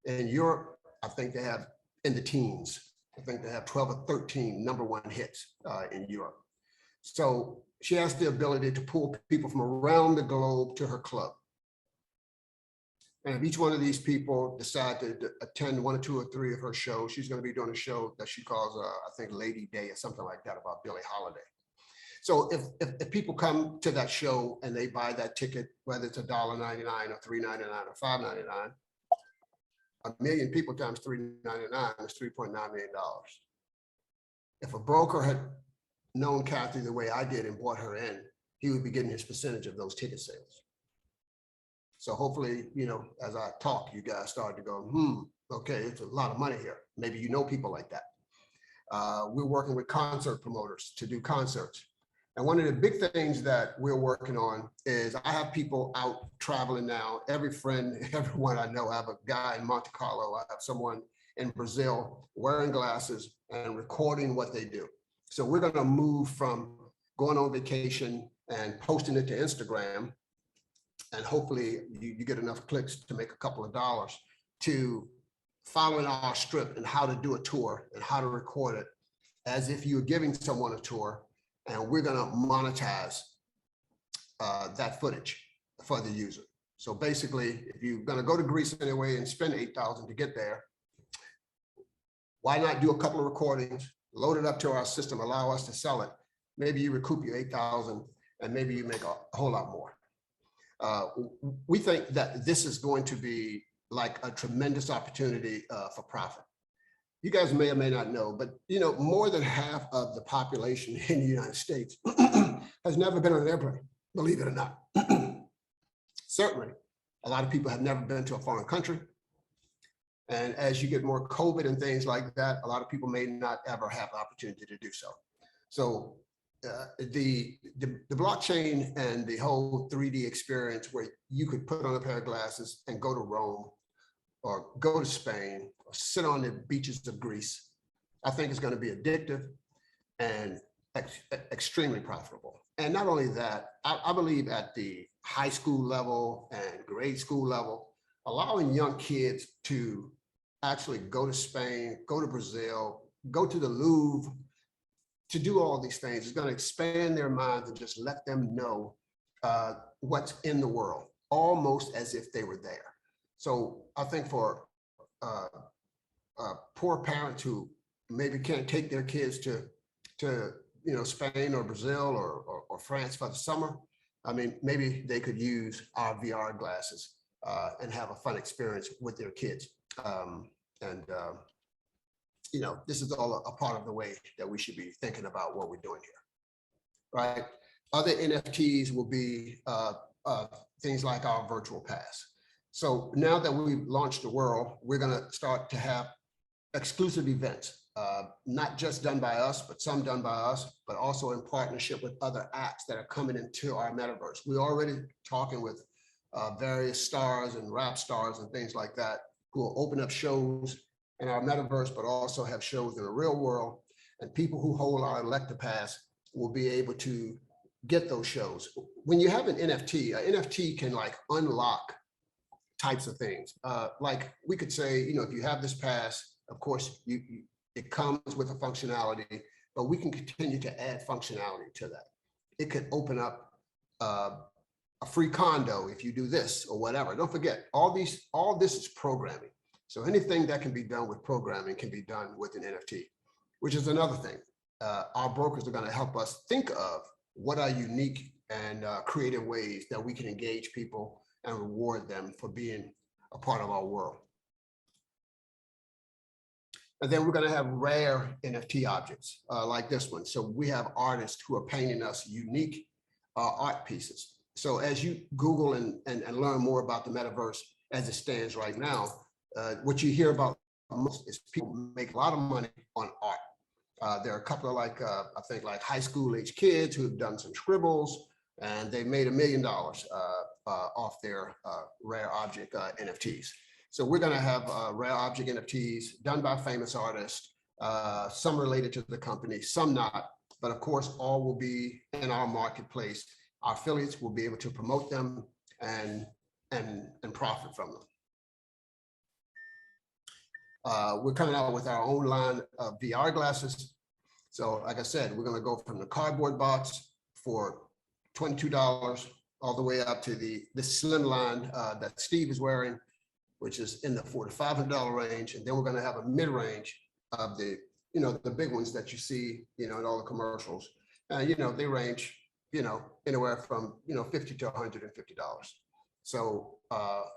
In Europe, I think they have in the teens. I think they have 12 or 13 #1 hits in Europe. So she has the ability to pull people from around the globe to her club. And if each one of these people decide to attend 1 or 2 or 3 of her shows, she's going to be doing a show that she calls, I think, Lady Day or something like that about Billie Holiday. So if people come to that show and they buy that ticket, whether it's $1.99 or $3.99 or $5.99, 1 million people times $3.99 is $3.9 million. If a broker had known Kathy the way I did and brought her in, he would be getting his percentage of those ticket sales. So hopefully, as I talk, you guys start to go, okay, it's a lot of money here. Maybe you know people like that. We're working with concert promoters to do concerts. And one of the big things that we're working on is I have people out traveling now. Every friend, everyone I know, I have a guy in Monte Carlo. I have someone in Brazil wearing glasses and recording what they do. So we're going to move from going on vacation and posting it to Instagram, and hopefully you get enough clicks to make a couple of dollars, to following our script and how to do a tour and how to record it as if you're giving someone a tour, and we're going to monetize that footage for the user. So basically, if you're going to go to Greece anyway and spend $8,000 to get there, why not do a couple of recordings, load it up to our system, allow us to sell it? Maybe you recoup your $8,000 and maybe you make a whole lot more. We think that this is going to be like a tremendous opportunity for profit. You guys may or may not know, but more than half of the population in the United States has never been on an airplane, believe it or not. Certainly, a lot of people have never been to a foreign country. And as you get more COVID and things like that, a lot of people may not ever have the opportunity to do so. So the blockchain and the whole 3D experience where you could put on a pair of glasses and go to Rome or go to Spain or sit on the beaches of Greece, I think is going to be addictive and extremely profitable. And not only that, I believe at the high school level and grade school level, allowing young kids to actually go to Spain, go to Brazil, go to the Louvre, to do all these things is going to expand their minds and just let them know what's in the world, almost as if they were there. So I think for poor parents who maybe can't take their kids to Spain or Brazil or France for the summer. I mean, maybe they could use our VR glasses and have a fun experience with their kids. This is all a part of the way that we should be thinking about what we're doing here, right? Other NFTs will be things like our virtual pass. So now that we've launched the world, we're going to start to have exclusive events, not just done by us, but some done by us, but also in partnership with other apps that are coming into our metaverse. We're already talking with various stars and rap stars and things like that who will open up shows in our metaverse, but also have shows in the real world. And people who hold our elector pass will be able to get those shows. When you have an NFT can like unlock types of things. Like we could say, if you have this pass, of course, it comes with a functionality, but we can continue to add functionality to that. It could open up a free condo if you do this or whatever. Don't forget, all this is programming. So anything that can be done with programming can be done with an NFT, which is another thing. Our brokers are going to help us think of what are unique and creative ways that we can engage people and reward them for being a part of our world. And then we're going to have rare NFT objects like this one. So we have artists who are painting us unique art pieces. So as you Google and learn more about the metaverse as it stands right now, what you hear about most is people make a lot of money on art. There are a couple of I think high school age kids who have done some scribbles, and they made $1 million off their rare object NFTs. So we're going to have rare object NFTs done by famous artists, some related to the company, some not, but of course, all will be in our marketplace. Our affiliates will be able to promote them and profit from them. We're coming out with our own line of VR glasses. So like I said, we're going to go from the cardboard box for $22 all the way up to the slim line that Steve is wearing, which is in the $400 to $500 range. And then we're going to have a mid-range of the big ones that you see, in all the commercials. They range, anywhere from, $50 to $150. So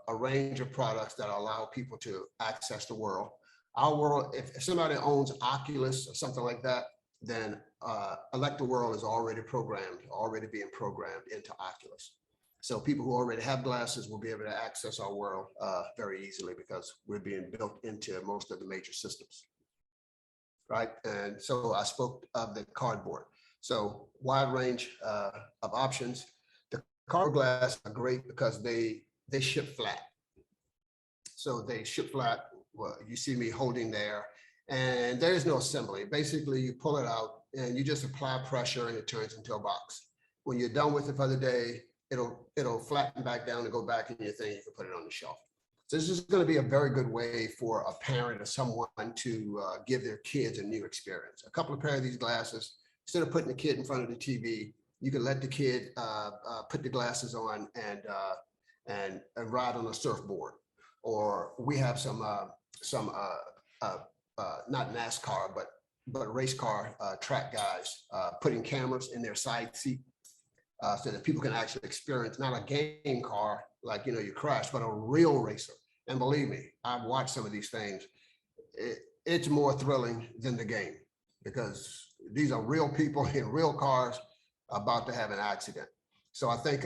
a range of products that allow people to access the world. Our world, if somebody owns Oculus or something like that, then Elector World is already being programmed into Oculus. So people who already have glasses will be able to access our world very easily because we're being built into most of the major systems, right? And so I spoke of the cardboard. So wide range of options. The cardboard glass are great because they ship flat. So they ship flat. Well, you see me holding there, and there is no assembly. Basically, you pull it out and you just apply pressure and it turns into a box. When you're done with it for the day, it'll flatten back down and go back in your thing. You can put it on the shelf. So this is going to be a very good way for a parent or someone to give their kids a new experience. A couple of pair of these glasses, instead of putting the kid in front of the TV, you can let the kid put the glasses on and ride on a surfboard. Or we have some not NASCAR, but race car track guys putting cameras in their side seat so that people can actually experience not a game car like you crash, but a real racer. And believe me, I've watched some of these things. It's more thrilling than the game because these are real people in real cars about to have an accident. So I think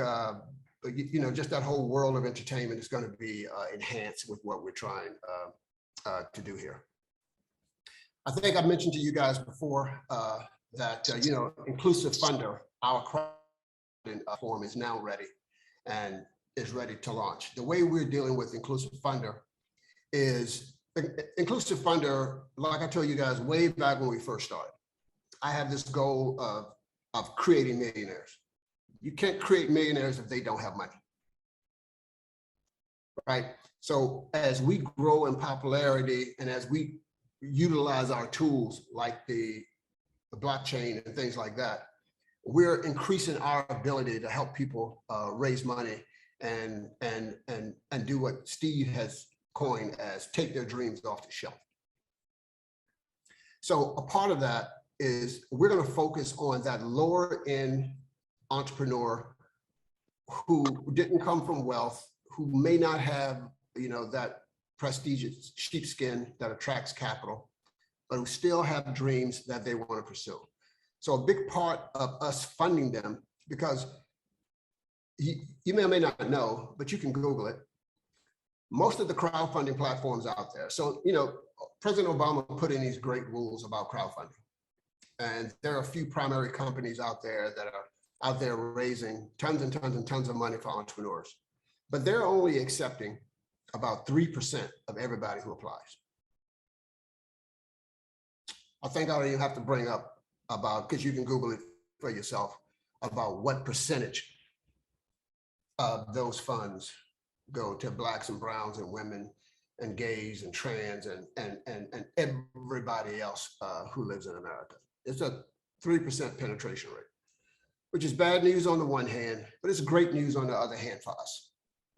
just that whole world of entertainment is going to be enhanced with what we're trying to do here. I think I mentioned to you guys before that Inclusive Funder, our crowdfunding form is now ready and is ready to launch. The way we're dealing with Inclusive Funder is Inclusive Funder, like I told you guys way back when we first started. I have this goal of creating millionaires. You can't create millionaires if they don't have money, right? So as we grow in popularity and as we utilize our tools like the blockchain and things like that, we're increasing our ability to help people raise money and do what Steve has coined as take their dreams off the shelf. So a part of that is we're going to focus on that lower end entrepreneur who didn't come from wealth, who may not have, that prestigious sheepskin that attracts capital, but who still have dreams that they want to pursue. So a big part of us funding them, because you may or may not know, but you can Google it. Most of the crowdfunding platforms out there. So, President Obama put in these great rules about crowdfunding. And there are a few primary companies out there that are out there raising tons and tons and tons of money for entrepreneurs. But they're only accepting about 3% of everybody who applies. I think I don't even have to bring up about, because you can Google it for yourself, about what percentage of those funds go to Blacks and Browns and women and gays and trans and everybody else who lives in America. It's a 3% penetration rate, which is bad news on the one hand, but it's great news on the other hand for us.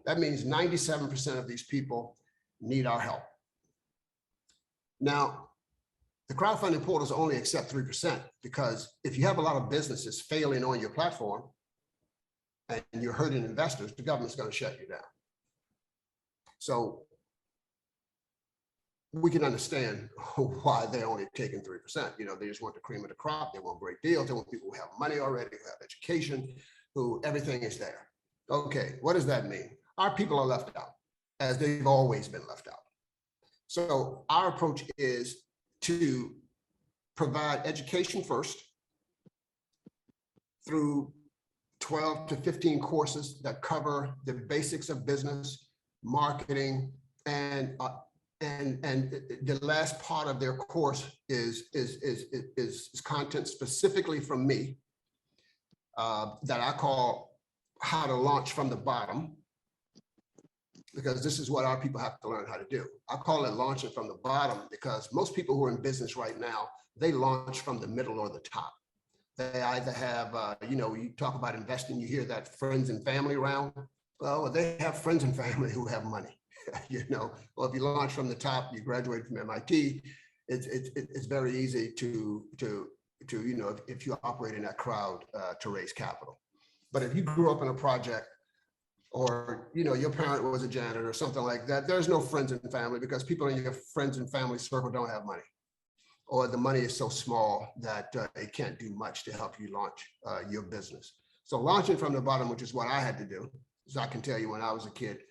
That means 97% of these people need our help. Now, the crowdfunding portals only accept 3% because if you have a lot of businesses failing on your platform and you're hurting investors, the government's going to shut you down. So we can understand why they're only taking 3%. They just want the cream of the crop. They want great deals. They want people who have money already, who have education, who everything is there. Okay, what does that mean? Our people are left out, as they've always been left out. So our approach is to provide education first through 12 to 15 courses that cover the basics of business, marketing, and the last part of their course is content specifically from me that I call how to launch from the bottom, because this is what our people have to learn how to do. I call it launching from the bottom because most people who are in business right now, they launch from the middle or the top. They either have, you talk about investing, you hear that friends and family round. Well, they have friends and family who have money. Well, if you launch from the top, you graduate from MIT, it's very easy to if you operate in that crowd to raise capital. But if you grew up in a project or, your parent was a janitor or something like that, there's no friends and family because people in your friends and family circle don't have money, or the money is so small that it can't do much to help you launch your business. So launching from the bottom, which is what I had to do, so I can tell you when I was a kid,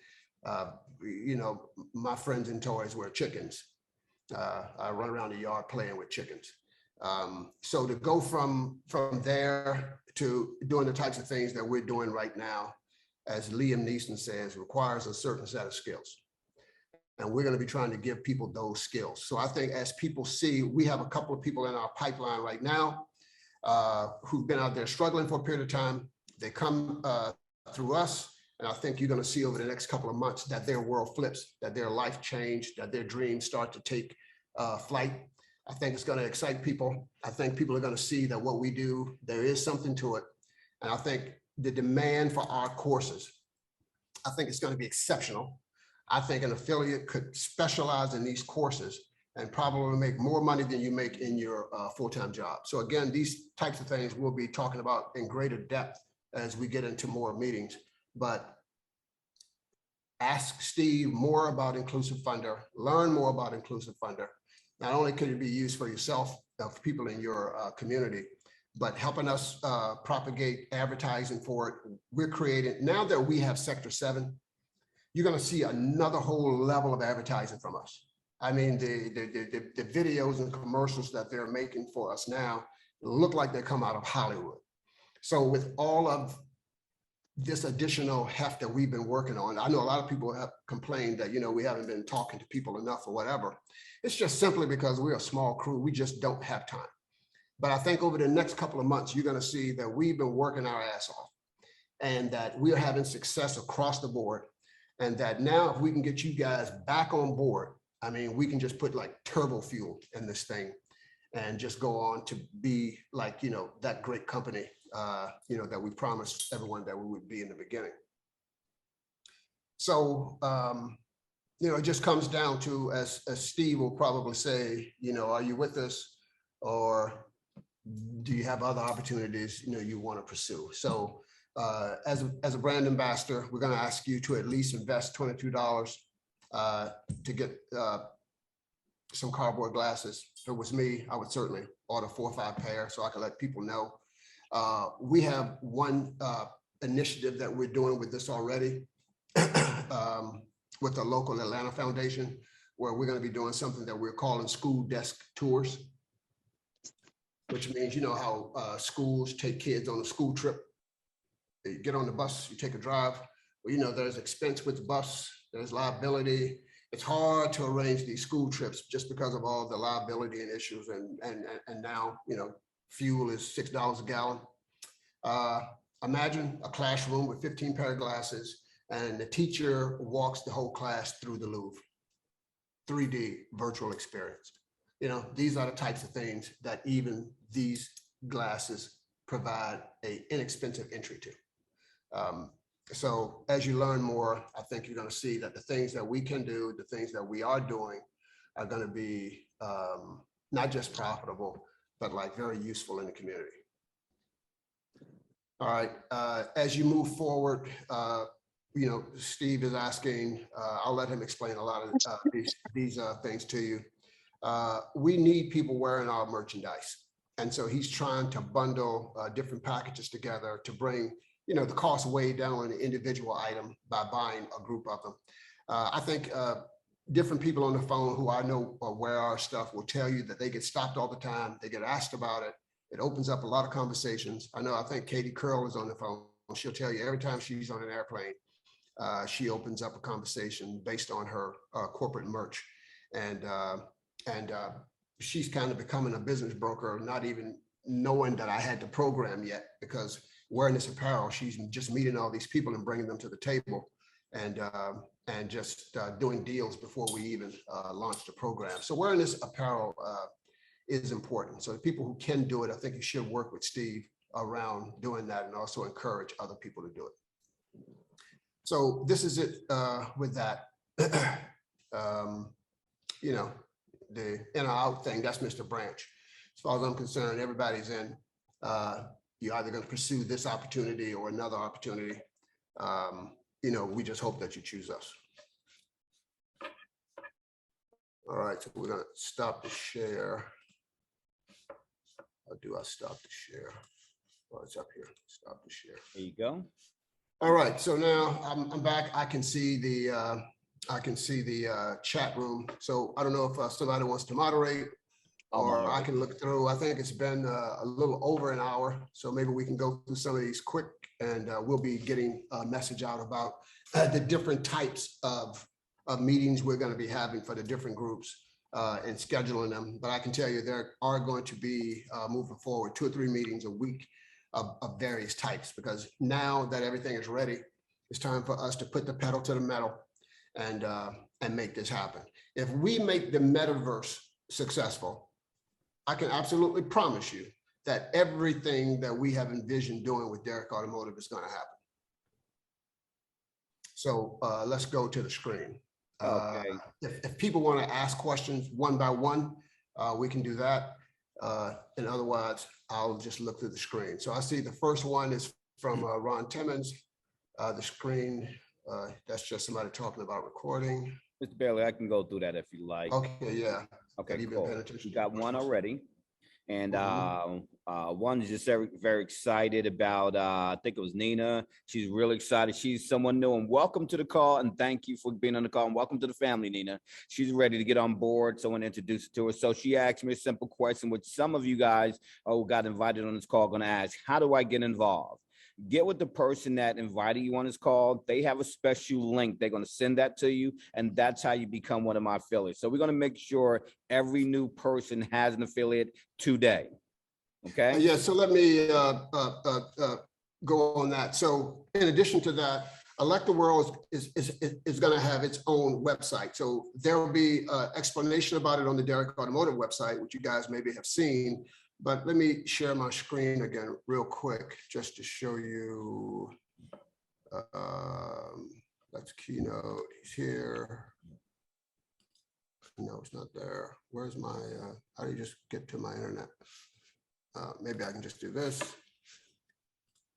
my friends and toys were chickens. I run around the yard playing with chickens. So to go from there to doing the types of things that we're doing right now, as Liam Neeson says, requires a certain set of skills. And we're going to be trying to give people those skills. So I think as people see, we have a couple of people in our pipeline right now who've been out there struggling for a period of time. They come through us. And I think you're going to see over the next couple of months that their world flips, that their life changed, that their dreams start to take flight. I think it's going to excite people. I think people are going to see that what we do, there is something to it. And I think the demand for our courses, I think it's going to be exceptional. I think an affiliate could specialize in these courses and probably make more money than you make in your full-time job. So again, these types of things we'll be talking about in greater depth as we get into more meetings. But ask Steve more about Inclusive Funder, learn more about Inclusive Funder. Not only could it be used for yourself, for people in your community, but helping us propagate advertising for it. We're creating, now that we have Sector 7, you're gonna see another whole level of advertising from us. I mean, the videos and commercials that they're making for us now look like they come out of Hollywood. So with all of this additional heft that we've been working on, I know a lot of people have complained that, we haven't been talking to people enough or whatever. It's just simply because we're a small crew. We just don't have time. But I think over the next couple of months, you're going to see that we've been working our ass off and that we're having success across the board. And that now if we can get you guys back on board, I mean, we can just put like turbo fuel in this thing and just go on to be like, that great company that we promised everyone that we would be in the beginning. So, it just comes down to, as Steve will probably say, are you with us? or do you have other opportunities, you want to pursue? So as a brand ambassador, we're going to ask you to at least invest $22 to get some cardboard glasses. If it was me, I would certainly order 4 or 5 pair so I can let people know. We have one initiative that we're doing with this already with the local Atlanta Foundation, where we're going to be doing something that we're calling school desk tours, which means, how schools take kids on a school trip. You get on the bus, you take a drive. Well, there's expense with the bus, there's liability. It's hard to arrange these school trips just because of all the liability and issues. And now, fuel is $6 a gallon. Imagine a classroom with 15 pair of glasses and the teacher walks the whole class through the Louvre. 3D virtual experience. These are the types of things that even these glasses provide an inexpensive entry to. So as you learn more, I think you're going to see that the things that we can do, the things that we are doing are going to be not just profitable, but like very useful in the community. All right, as you move forward, Steve is asking, I'll let him explain a lot of these things to you. We need people wearing our merchandise. And so he's trying to bundle different packages together to bring, the cost way down on an individual item by buying a group of them. I think different people on the phone who I know wear our stuff will tell you that they get stopped all the time. They get asked about it. It opens up a lot of conversations. I think Katie Curl is on the phone. She'll tell you every time she's on an airplane, she opens up a conversation based on her corporate merch. And she's kind of becoming a business broker, not even knowing that I had the program yet, because wearing this apparel, she's just meeting all these people and bringing them to the table and just doing deals before we even launch the program. So wearing this apparel is important. So the people who can do it, I think you should work with Steve around doing that and also encourage other people to do it. So this is it with that. The in or out thing, that's Mr. Branch. As far as I'm concerned, everybody's in. You're either going to pursue this opportunity or another opportunity. We just hope that you choose us. All right, so we're going to stop the share. How do I stop the share? Oh, it's up here. Stop the share. There you go. All right, so now I'm back. I can see the chat room. So I don't know if somebody wants to moderate or I can look through. I think it's been a little over an hour. So maybe we can go through some of these quick and we'll be getting a message out about the different types of meetings we're going to be having for the different groups and scheduling them. But I can tell you there are going to be moving forward 2 or 3 meetings a week of various types, because now that everything is ready, it's time for us to put the pedal to the metal and make this happen. If we make the metaverse successful, I can absolutely promise you that everything that we have envisioned doing with Derrick Automotive is going to happen. So let's go to the screen. Okay. If people want to ask questions one by one, we can do that. And otherwise, I'll just look through the screen. So I see the first one is from Ron Timmons. The screen, that's just somebody talking about recording. Mr. Bailey, I can go through that if you like. Okay, yeah. Okay, cool. We got one already. And one's just very, very excited about, I think it was Nina. She's really excited. She's someone new, and welcome to the call. And thank you for being on the call. And welcome to the family, Nina. She's ready to get on board. Someone introduced her to her. So she asked me a simple question, which some of you guys who got invited on this call are going to ask: how do I get involved? Get with the person that invited you on this call. They have a special link. They're going to send that to you, and that's how you become one of my affiliates. So we're going to make sure every new person has an affiliate today. Okay? Yeah, so let me go on that. So in addition to that, Elect the World is going to have its own website. So there will be an explanation about it on the Derrick Automotive website, which you guys maybe have seen. But let me share my screen again real quick, just to show you. That's Keynote. He's here. no, it's not there. Where's my, how do you just get to my internet? Maybe I can just do this.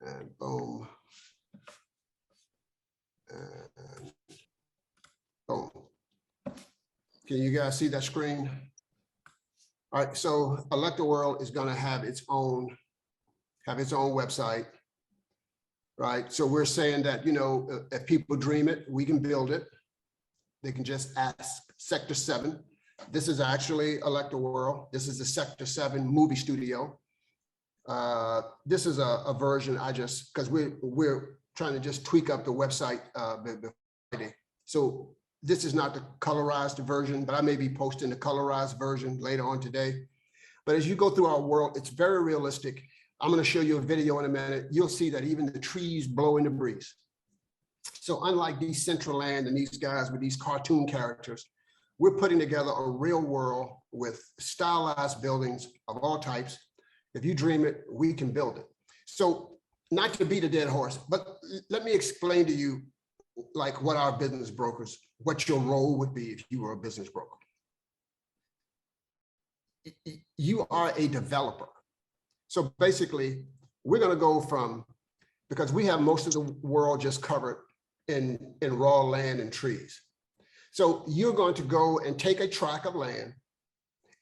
And boom. And boom. Can you guys see that screen? All right, so Electoworld is gonna have its own website, right? So we're saying that, you know, if people dream it, we can build it. They can just ask Sector 7. This is actually Electoworld. This is the Sector 7 movie studio. This is a version because we're trying to just tweak up the website. So this is not the colorized version, but I may be posting the colorized version later on today. But as you go through our world, it's very realistic. I'm going to show you a video in a minute. You'll see that even the trees blow in the breeze. So unlike Decentraland and these guys with these cartoon characters, we're putting together a real world with stylized buildings of all types. If you dream it, we can build it. So not to beat a dead horse, but let me explain to you like what our business brokers, what your role would be if you were a business broker. You are a developer. So basically, we're going to go from, because we have most of the world just covered in raw land and trees. So you're going to go and take a tract of land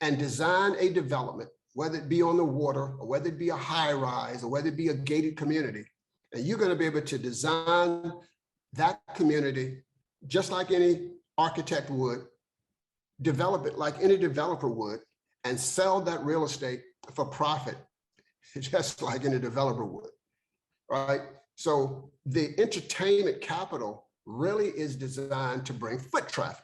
and design a development, whether it be on the water or whether it be a high rise or whether it be a gated community. And you're going to be able to design that community just like any architect would, develop it like any developer would, and sell that real estate for profit, just like any developer would, right? So the entertainment capital really is designed to bring foot traffic.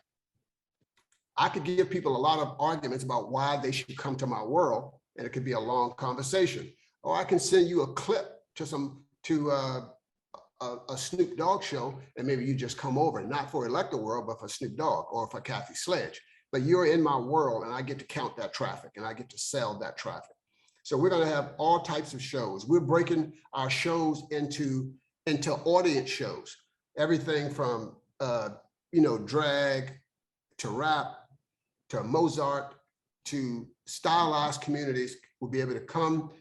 I could give people a lot of arguments about why they should come to my world, and it could be a long conversation. Or I can send you a clip to a Snoop Dogg show, and maybe you just come over, not for Electoworld, but for Snoop Dogg or for Kathy Sledge. But you're in my world, and I get to count that traffic, and I get to sell that traffic. So we're going to have all types of shows. We're breaking our shows into audience shows, everything from drag to rap to Mozart to stylized communities will be able to come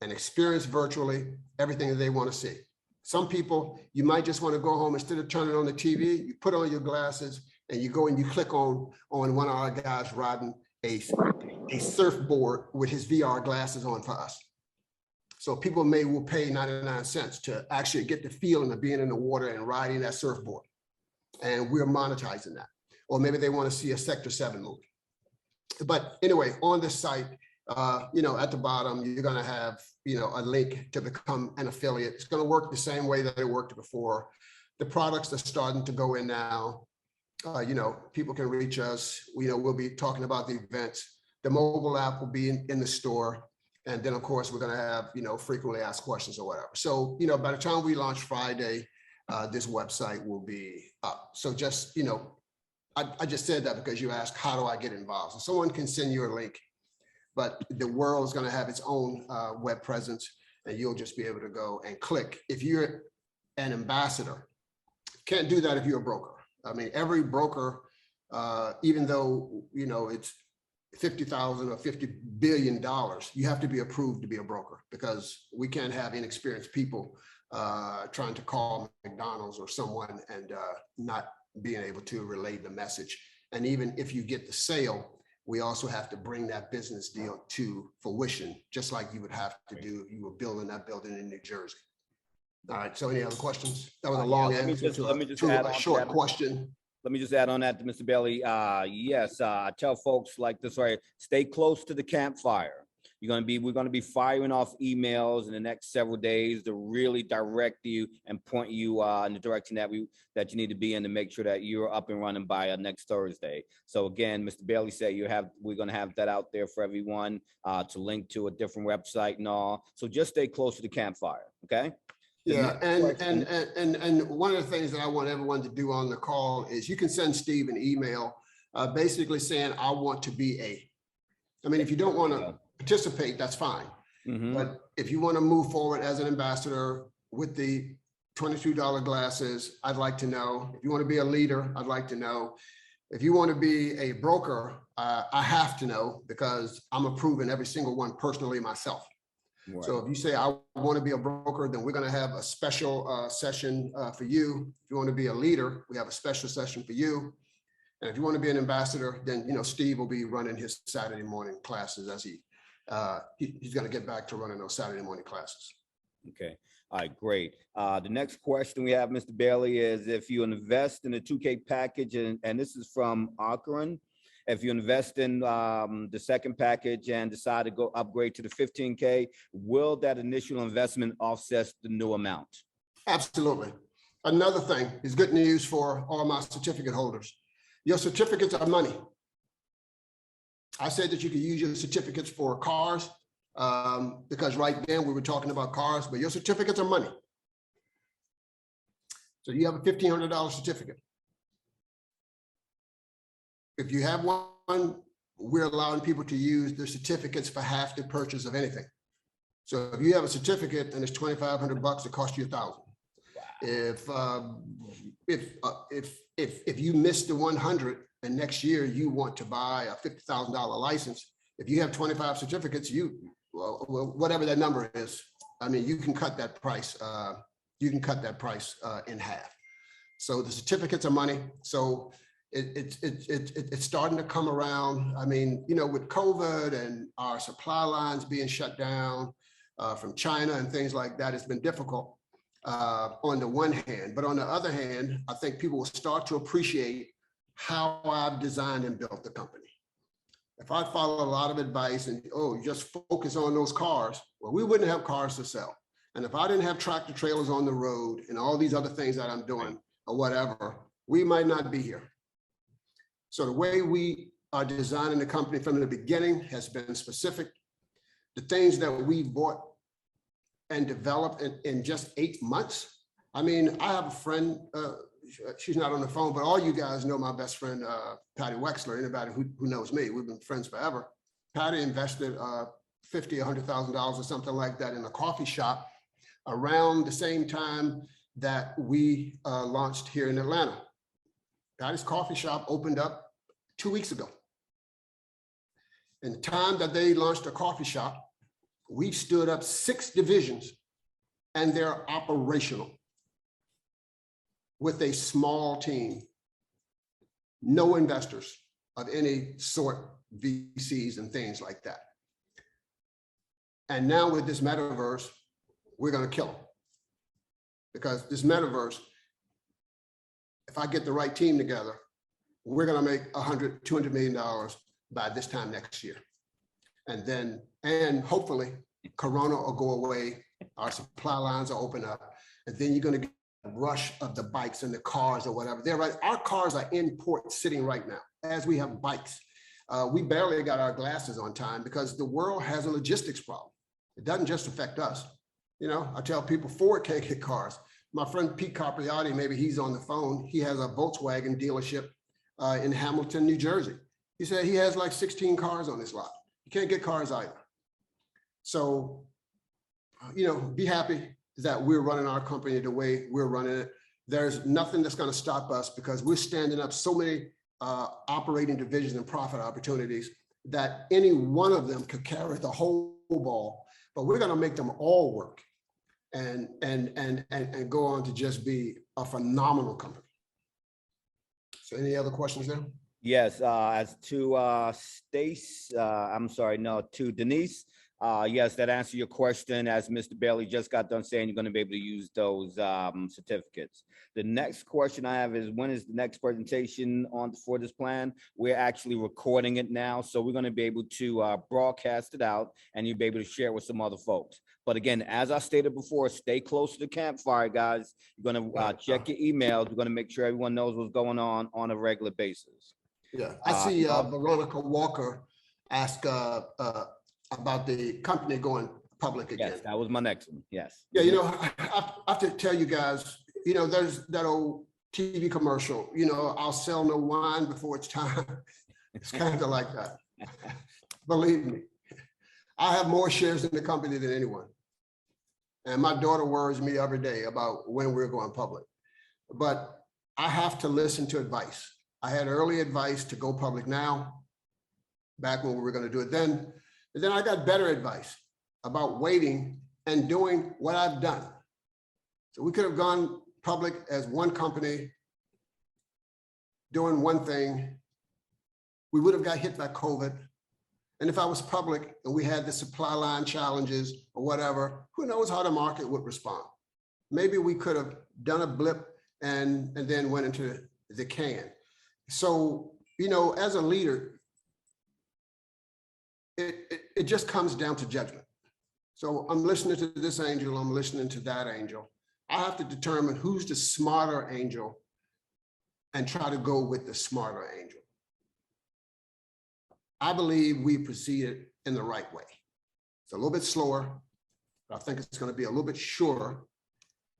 and experience virtually everything that they want to see. Some people, you might just want to go home, instead of turning on the TV, you put on your glasses and you go and you click on one of our guys riding a surfboard with his VR glasses on for us. So people will pay 99 cents to actually get the feeling of being in the water and riding that surfboard. And we're monetizing that. Or maybe they want to see a Sector 7 movie. But anyway, on this site, at the bottom, you're going to have, a link to become an affiliate. It's going to work the same way that it worked before. The products are starting to go in now. People can reach us. We'll be talking about the events. The mobile app will be in the store. And then, of course, we're going to have, frequently asked questions or whatever. So, by the time we launch Friday, this website will be up. So just, I just said that because you asked, how do I get involved? So someone can send you a link, but the world is going to have its own web presence, and you'll just be able to go and click. If you're an ambassador, can't do that if you're a broker. I mean, every broker, even though, it's $50,000 or $50 billion, you have to be approved to be a broker, because we can't have inexperienced people trying to call McDonald's or someone and not being able to relay the message. And even if you get the sale, we also have to bring that business deal to fruition, just like you would have to do if you were building that building in New Jersey. All right, so any other questions? That was a long answer to a short question. Let me just add on that to Mr. Bailey. Yes, I tell folks like this, right? Stay close to the campfire. We're going to be firing off emails in the next several days to really direct you and point you in the direction that you need to be in, to make sure that you're up and running by next Thursday. So again, Mr. Bailey said we're going to have that out there for everyone to link to a different website and all. So just stay close to the campfire. Okay. Yeah, and one of the things that I want everyone to do on the call is you can send Steve an email basically saying, I want to be if you don't want to participate, that's fine. Mm-hmm. But if you want to move forward as an ambassador with the $22 glasses, I'd like to know. If you want to be a leader, I'd like to know. If you want to be a broker, I have to know because I'm approving every single one personally myself. Right. So if you say, I want to be a broker, then we're going to have a special session for you. If you want to be a leader, we have a special session for you. And if you want to be an ambassador, then, you know, Steve will be running his Saturday morning classes as he's going to get back to running those Saturday morning classes. Okay. All right, great. The next question we have, Mr. Bailey, is if you invest in a 2K package, and this is from Akron, if you invest in the second package and decide to go upgrade to the 15K, will that initial investment offset the new amount? Absolutely. Another thing is good news for all my certificate holders. Your certificates are money. I said that you could use your certificates for cars, because right then we were talking about cars, but your certificates are money. So you have a $1,500 certificate. If you have one, we're allowing people to use their certificates for half the purchase of anything. So if you have a certificate and it's $2,500, it costs you $1,000. If you miss the 100 and next year you want to buy a $50,000 license, if you have 25 certificates, well, whatever that number is, I mean, you can cut that price. You can cut that price in half. So the certificates are money. So it's starting to come around. I mean, you know, with COVID and our supply lines being shut down from China and things like that, it's been difficult on the one hand. But on the other hand, I think people will start to appreciate how I've designed and built the company. If I follow a lot of advice and, oh, just focus on those cars, well, we wouldn't have cars to sell. And if I didn't have tractor trailers on the road and all these other things that I'm doing or whatever, we might not be here. So the way we are designing the company from the beginning has been specific. The things that we bought and developed in just 8 months. I mean, I have a friend, she's not on the phone, but all you guys know my best friend, Patty Wexler. Anybody who knows me, we've been friends forever. Patty invested $50,000 or $100,000 or something like that in a coffee shop around the same time that we launched here in Atlanta. Patty's coffee shop opened up 2 weeks ago. In the time that they launched a coffee shop, we've stood up 6 divisions and they're operational with a small team, no investors of any sort, VCs and things like that. And now with this metaverse, we're going to kill them. Because this metaverse, if I get the right team together, we're going to make $100, $200 million by this time next year. And hopefully Corona will go away. Our supply lines will open up. And then you're going to get a rush of the bikes and the cars or whatever. They're right. Our cars are in port sitting right now as we have bikes. We barely got our glasses on time because the world has a logistics problem. It doesn't just affect us. You know, I tell people Ford can't get cars. My friend Pete Capriati, maybe he's on the phone. He has a Volkswagen dealership in Hamilton, New Jersey. He said he has like 16 cars on his lot. You can't get cars either. So, you know, be happy that we're running our company the way we're running it. There's nothing that's going to stop us because we're standing up so many operating divisions and profit opportunities that any one of them could carry the whole ball, but we're going to make them all work and go on to just be a phenomenal company. So any other questions there? Yes, as to to Denise, yes, that answers your question. As Mr. Bailey just got done saying, you're going to be able to use those certificates. The next question I have is, when is the next presentation for this plan? We're actually recording it now, so we're going to be able to broadcast it out, and you'll be able to share it with some other folks. But again, as I stated before, stay close to the campfire, guys. You're going to check your emails. We're going to make sure everyone knows what's going on a regular basis. Yeah, I see Veronica Walker ask about the company going public again. Yes, that was my next one. Yes. Yeah, you know, I have to tell you guys, you know, there's that old TV commercial, you know, I'll sell no wine before it's time. It's kind of like that. Believe me, I have more shares in the company than anyone. And my daughter worries me every day about when we're going public. But I have to listen to advice. I had early advice to go public now, back when we were going to do it then. And then I got better advice about waiting and doing what I've done. So we could have gone public as one company, doing one thing. We would have got hit by COVID. And if I was public and we had the supply line challenges or whatever, who knows how the market would respond? Maybe we could have done a blip and then went into the can. So, you know, as a leader, it just comes down to judgment. So I'm listening to this angel, I'm listening to that angel. I have to determine who's the smarter angel and try to go with the smarter angel. I believe we proceeded in the right way. It's a little bit slower, but I think it's going to be a little bit shorter.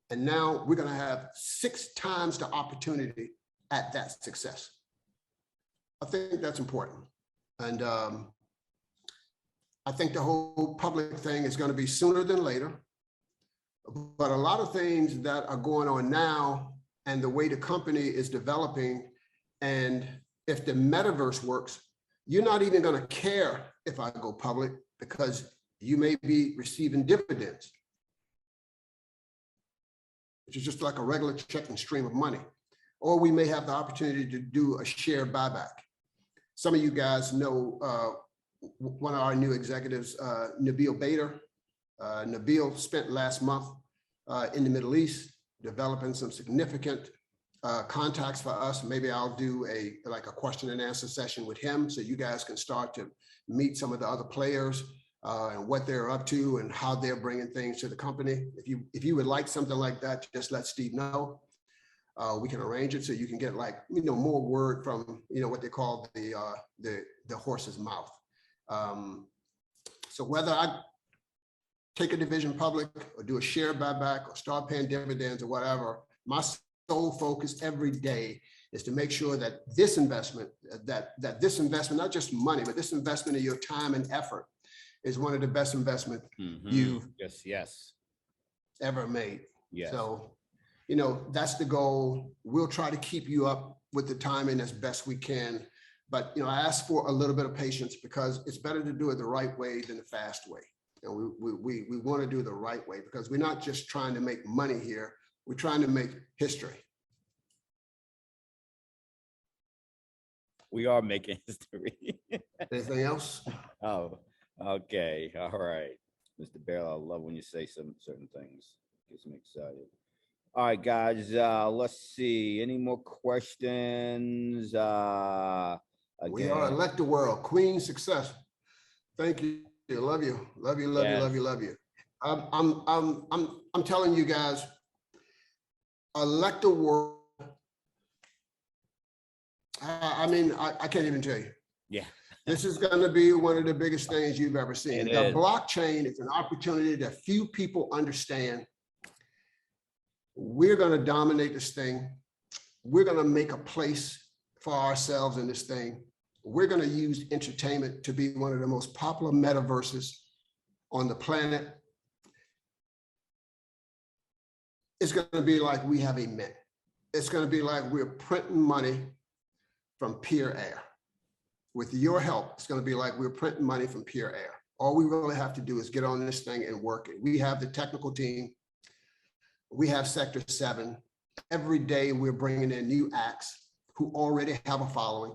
And now we're going to have 6 times the opportunity at that success. I think that's important. And I think the whole public thing is going to be sooner than later. But a lot of things that are going on now and the way the company is developing, and if the metaverse works, you're not even going to care if I go public because you may be receiving dividends, which is just like a regular checking stream of money. Or we may have the opportunity to do a share buyback. Some of you guys know one of our new executives, Nabil Bader. Nabil spent last month in the Middle East developing some significant contacts for us. Maybe I'll do like a question and answer session with him so you guys can start to meet some of the other players and what they're up to and how they're bringing things to the company. If you would like something like that, just let Steve know. We can arrange it so you can get more word from what they call the horse's mouth. So whether I take a division public or do a share buyback or start paying dividends or whatever, my sole focus every day is to make sure that this investment, not just money, but this investment of your time and effort is one of the best investments you've ever made. Yes. So, that's the goal. We'll try to keep you up with the timing as best we can. But, I ask for a little bit of patience because it's better to do it the right way than the fast way. And we want to do it the right way because we're not just trying to make money here. We're trying to make history. We are making history. Anything else? Oh, okay. All right. Mr. Bell, I love when you say some certain things. Gets me excited. All right, guys, let's see. Any more questions? Again. We are elect the world. Queen success. Thank you. Love you. Love you, love you, love you, love you. I'm telling you guys, elect the world. I can't even tell you. Yeah. This is going to be one of the biggest things you've ever seen. The blockchain is an opportunity that few people understand. We're going to dominate this thing. We're going to make a place for ourselves in this thing. We're going to use entertainment to be one of the most popular metaverses on the planet. It's going to be like we have a mint. It's going to be like we're printing money from pure air. With your help, it's going to be like we're printing money from pure air. All we really have to do is get on this thing and work it. We have the technical team. We have Sector 7. Every day we're bringing in new acts who already have a following.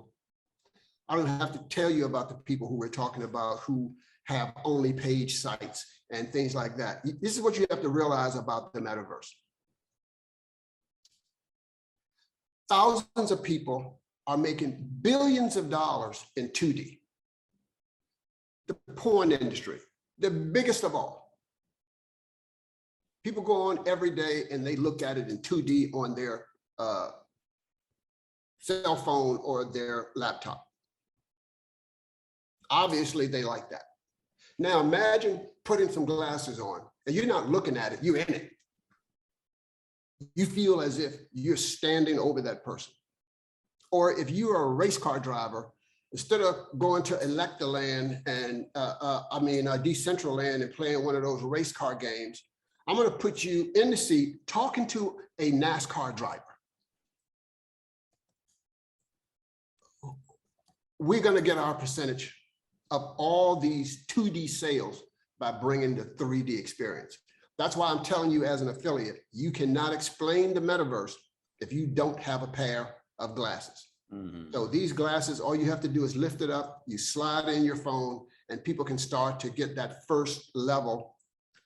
I don't have to tell you about the people who we're talking about who have only page sites and things like that. This is what you have to realize about the metaverse. Thousands of people are making billions of dollars in 2D. The porn industry, the biggest of all. People go on every day and they look at it in 2D on their cell phone or their laptop. Obviously, they like that. Now imagine putting some glasses on and you're not looking at it, you're in it. You feel as if you're standing over that person. Or if you are a race car driver, instead of going to Electaland and Decentraland and playing one of those race car games, I'm going to put you in the seat talking to a NASCAR driver. we're going to get our percentage of all these 2D sales by bringing the 3D experience. That's why I'm telling you as an affiliate, you cannot explain the metaverse if you don't have a pair of glasses. So these glasses, all you have to do is lift it up, you slide in your phone, and people can start to get that first level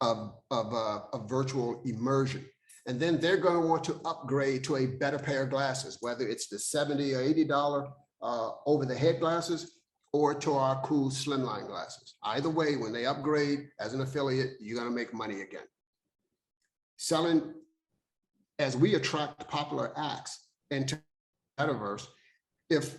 of virtual immersion. And then they're going to want to upgrade to a better pair of glasses, whether it's the $70 or $80 over the head glasses or to our cool slimline glasses. Either way, when they upgrade as an affiliate, you're going to make money again. Selling, as we attract popular acts into metaverse, if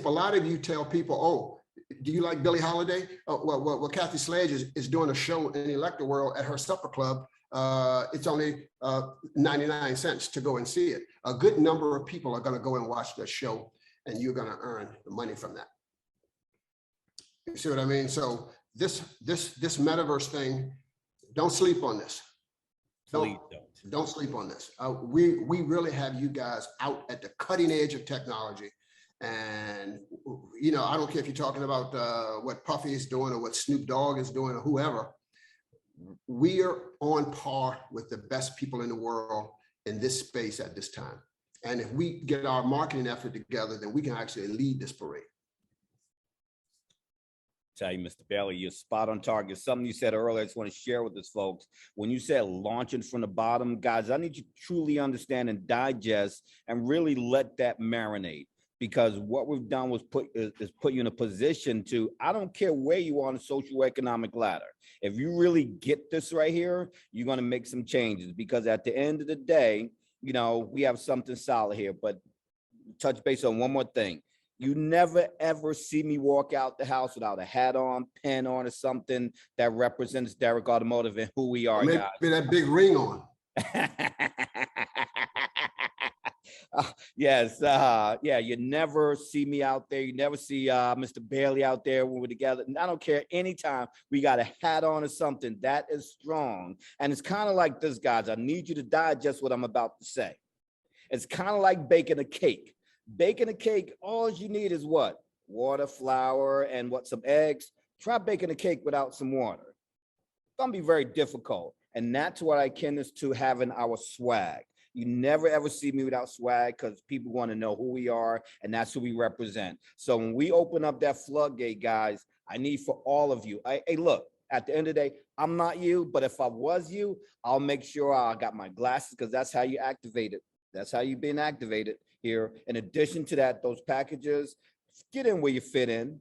a lot of you tell people, oh, do you like Billie Holiday? Oh, well, Kathy Sledge is doing a show in Electro World at her supper club. It's only 99 cents to go and see it. A good number of people are going to go and watch that show, and you're going to earn the money from that. You see what I mean? So this metaverse thing, don't sleep on this. Don't sleep on this. We really have you guys out at the cutting edge of technology. And, you know, I don't care if you're talking about what Puffy is doing or what Snoop Dogg is doing or whoever. We are on par with the best people in the world in this space at this time. And if we get our marketing effort together, then we can actually lead this parade. Tell you, Mr. Bailey, you're spot on target. Something you said earlier, I just want to share with us, folks. When you said launching from the bottom, guys, I need you to truly understand and digest and really let that marinate. Because what we've done was put you in a position to, I don't care where you are on the socioeconomic ladder. If you really get this right here, you're going to make some changes. Because at the end of the day, you know, we have something solid here. But touch base on one more thing. You never, ever see me walk out the house without a hat on, pen on, or something that represents Derek Automotive and who we are, maybe guys. That big ring on. Yes, yeah, you never see me out there. You never see Mr. Bailey out there when we're together. And I don't care, anytime we got a hat on or something, that is strong. And it's kind of like this, guys. I need you to digest what I'm about to say. It's kind of like baking a cake. Baking a cake, all you need is what? Water, flour, and some eggs. Try baking a cake without some water. It's gonna be very difficult. And that's what I akin this to having our swag. You never ever see me without swag because people want to know who we are, and that's who we represent. So when we open up that floodgate, guys, I need for all of you. Hey, look, at the end of the day, I'm not you, but if I was you, I'll make sure I got my glasses because that's how you activate it. That's how you've been activated here. In addition to that, those packages, get in where you fit in.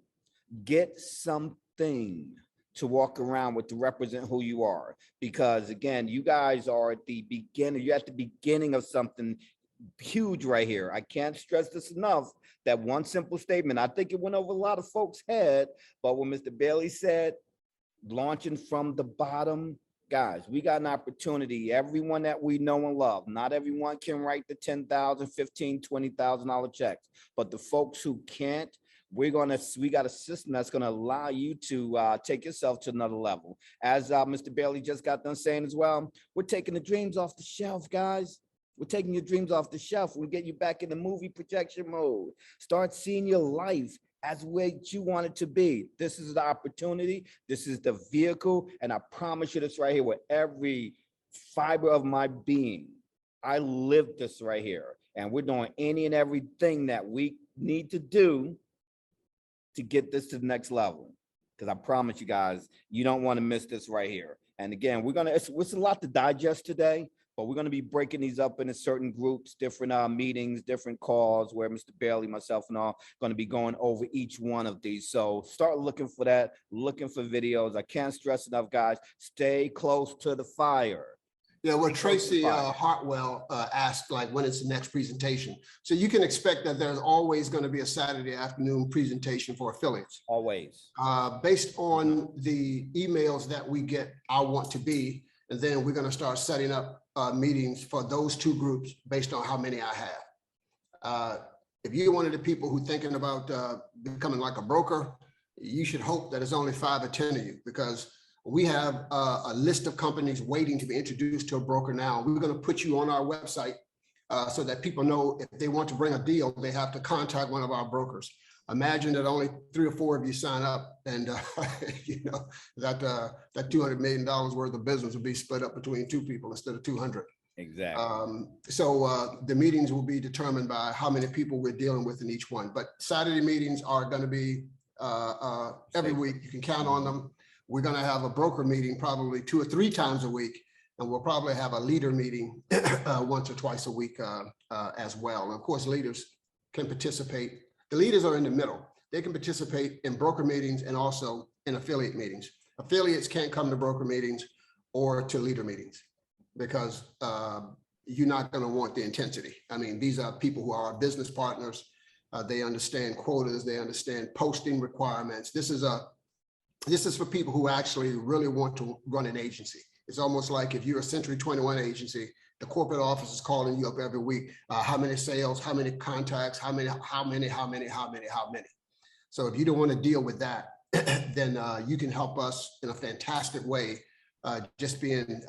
Get something to walk around with to represent who you are. Because again, you guys are at the beginning. You're at the beginning of something huge right here. I can't stress this enough. That one simple statement, I think it went over a lot of folks' head, but when Mr. Bailey said, launching from the bottom, guys, we got an opportunity. Everyone that we know and love, not everyone can write the $10,000, $15,000, $20,000 checks, but the folks who can't, we got a system that's going to allow you to take yourself to another level. As Mr. Bailey just got done saying as well, we're taking the dreams off the shelf, guys. We're taking your dreams off the shelf. We'll get you back in the movie projection mode. Start seeing your life as where you want it to be. This is the opportunity. This is the vehicle. And I promise you this right here with every fiber of my being. I live this right here. And we're doing any and everything that we need to do to get this to the next level. Because I promise you guys, you don't want to miss this right here. And again, it's a lot to digest today, but we're going to be breaking these up into certain groups, different meetings, different calls where Mr. Bailey, myself, and all going to be going over each one of these. So start looking for that, looking for videos. I can't stress enough, guys, stay close to the fire. Yeah, well, Tracy Hartwell asked, like, when is the next presentation? So you can expect that there's always going to be a Saturday afternoon presentation for affiliates. Always. Based on the emails that we get, I want to be, and then we're going to start setting up meetings for those two groups based on how many I have. If you're one of the people who thinking about becoming like a broker, you should hope that it's only 5 or 10 of you, because we have a list of companies waiting to be introduced to a broker now. We're going to put you on our website so that people know if they want to bring a deal, they have to contact one of our brokers. Imagine that only 3 or 4 of you sign up, and you know that $200 million worth of business will be split up between 2 people instead of 200. Exactly. So the meetings will be determined by how many people we're dealing with in each one. But Saturday meetings are going to be every week. You can count on them. We're going to have a broker meeting probably 2 or 3 times a week, and we'll probably have a leader meeting once or twice a week as well. And of course, leaders can participate. The leaders are in the middle. They can participate in broker meetings and also in affiliate meetings. Affiliates can't come to broker meetings or to leader meetings because you're not going to want the intensity. I mean, these are people who are our business partners. They understand quotas. They understand posting requirements. This is for people who actually really want to run an agency. It's almost like if you're a Century 21 agency, the corporate office is calling you up every week. How many sales, how many contacts, how many. So if you don't want to deal with that, then you can help us in a fantastic way. Just being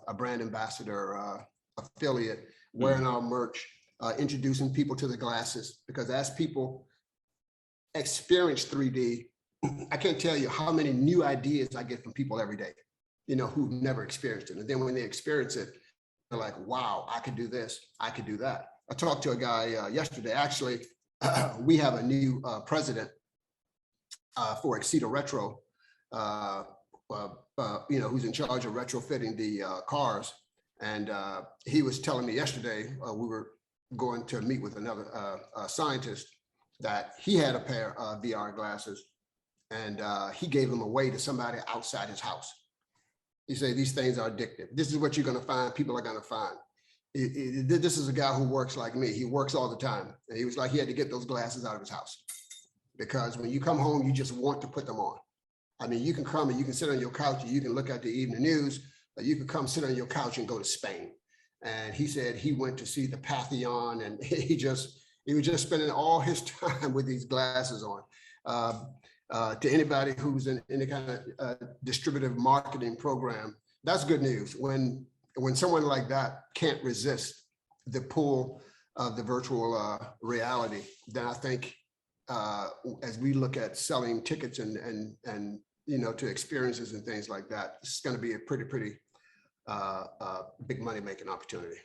a brand ambassador, affiliate, wearing our merch, introducing people to the glasses, because as people experience 3D, I can't tell you how many new ideas I get from people every day, you know, who've never experienced it. And then when they experience it, they're like, wow, I could do this, I could do that. I talked to a guy yesterday, actually, we have a new president for Excedo Retro, you know, who's in charge of retrofitting the cars. And he was telling me yesterday, we were going to meet with another scientist, that he had a pair of VR glasses, and he gave them away to somebody outside his house. He said, these things are addictive. This is what you're going to find. People are going to find. This is a guy who works like me. He works all the time. And he was like, he had to get those glasses out of his house, because when you come home, you just want to put them on. I mean, you can come and you can sit on your couch and you can look at the evening news, or you can come sit on your couch and go to Spain. And he said he went to see the Pantheon, and he was just spending all his time with these glasses on. To anybody who's in any kind of distributive marketing program, that's good news. When someone like that can't resist the pull of the virtual reality, then I think as we look at selling tickets and you know, to experiences and things like that, it's going to be a pretty big money making opportunity.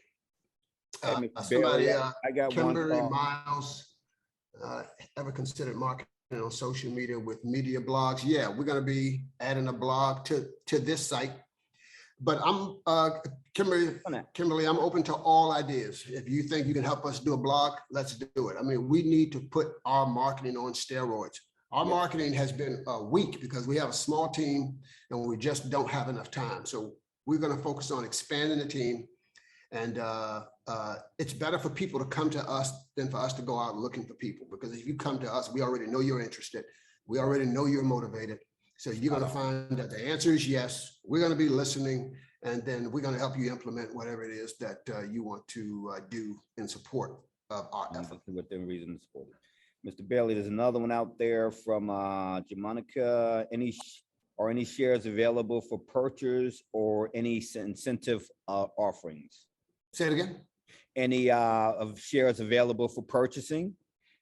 Somebody, I got Kimberly one. Miles, ever considered marketing on social media with media blogs? Yeah, we're going to be adding a blog to this site. But I'm Kimberly, I'm open to all ideas. If you think you can help us do a blog, let's do it. I mean, we need to put our marketing on steroids. Our marketing has been weak because we have a small team and we just don't have enough time. So we're going to focus on expanding the team. And it's better for people to come to us than for us to go out looking for people. Because if you come to us, we already know you're interested. We already know you're motivated. So you're going to find that the answer is yes. We're going to be listening, and then we're going to help you implement whatever it is that you want to do in support of our effort. Within reason to support it. Mr. Bailey, there's another one out there from Jamonica. Any shares available for purchase or any incentive offerings? Say it again. Any of shares available for purchasing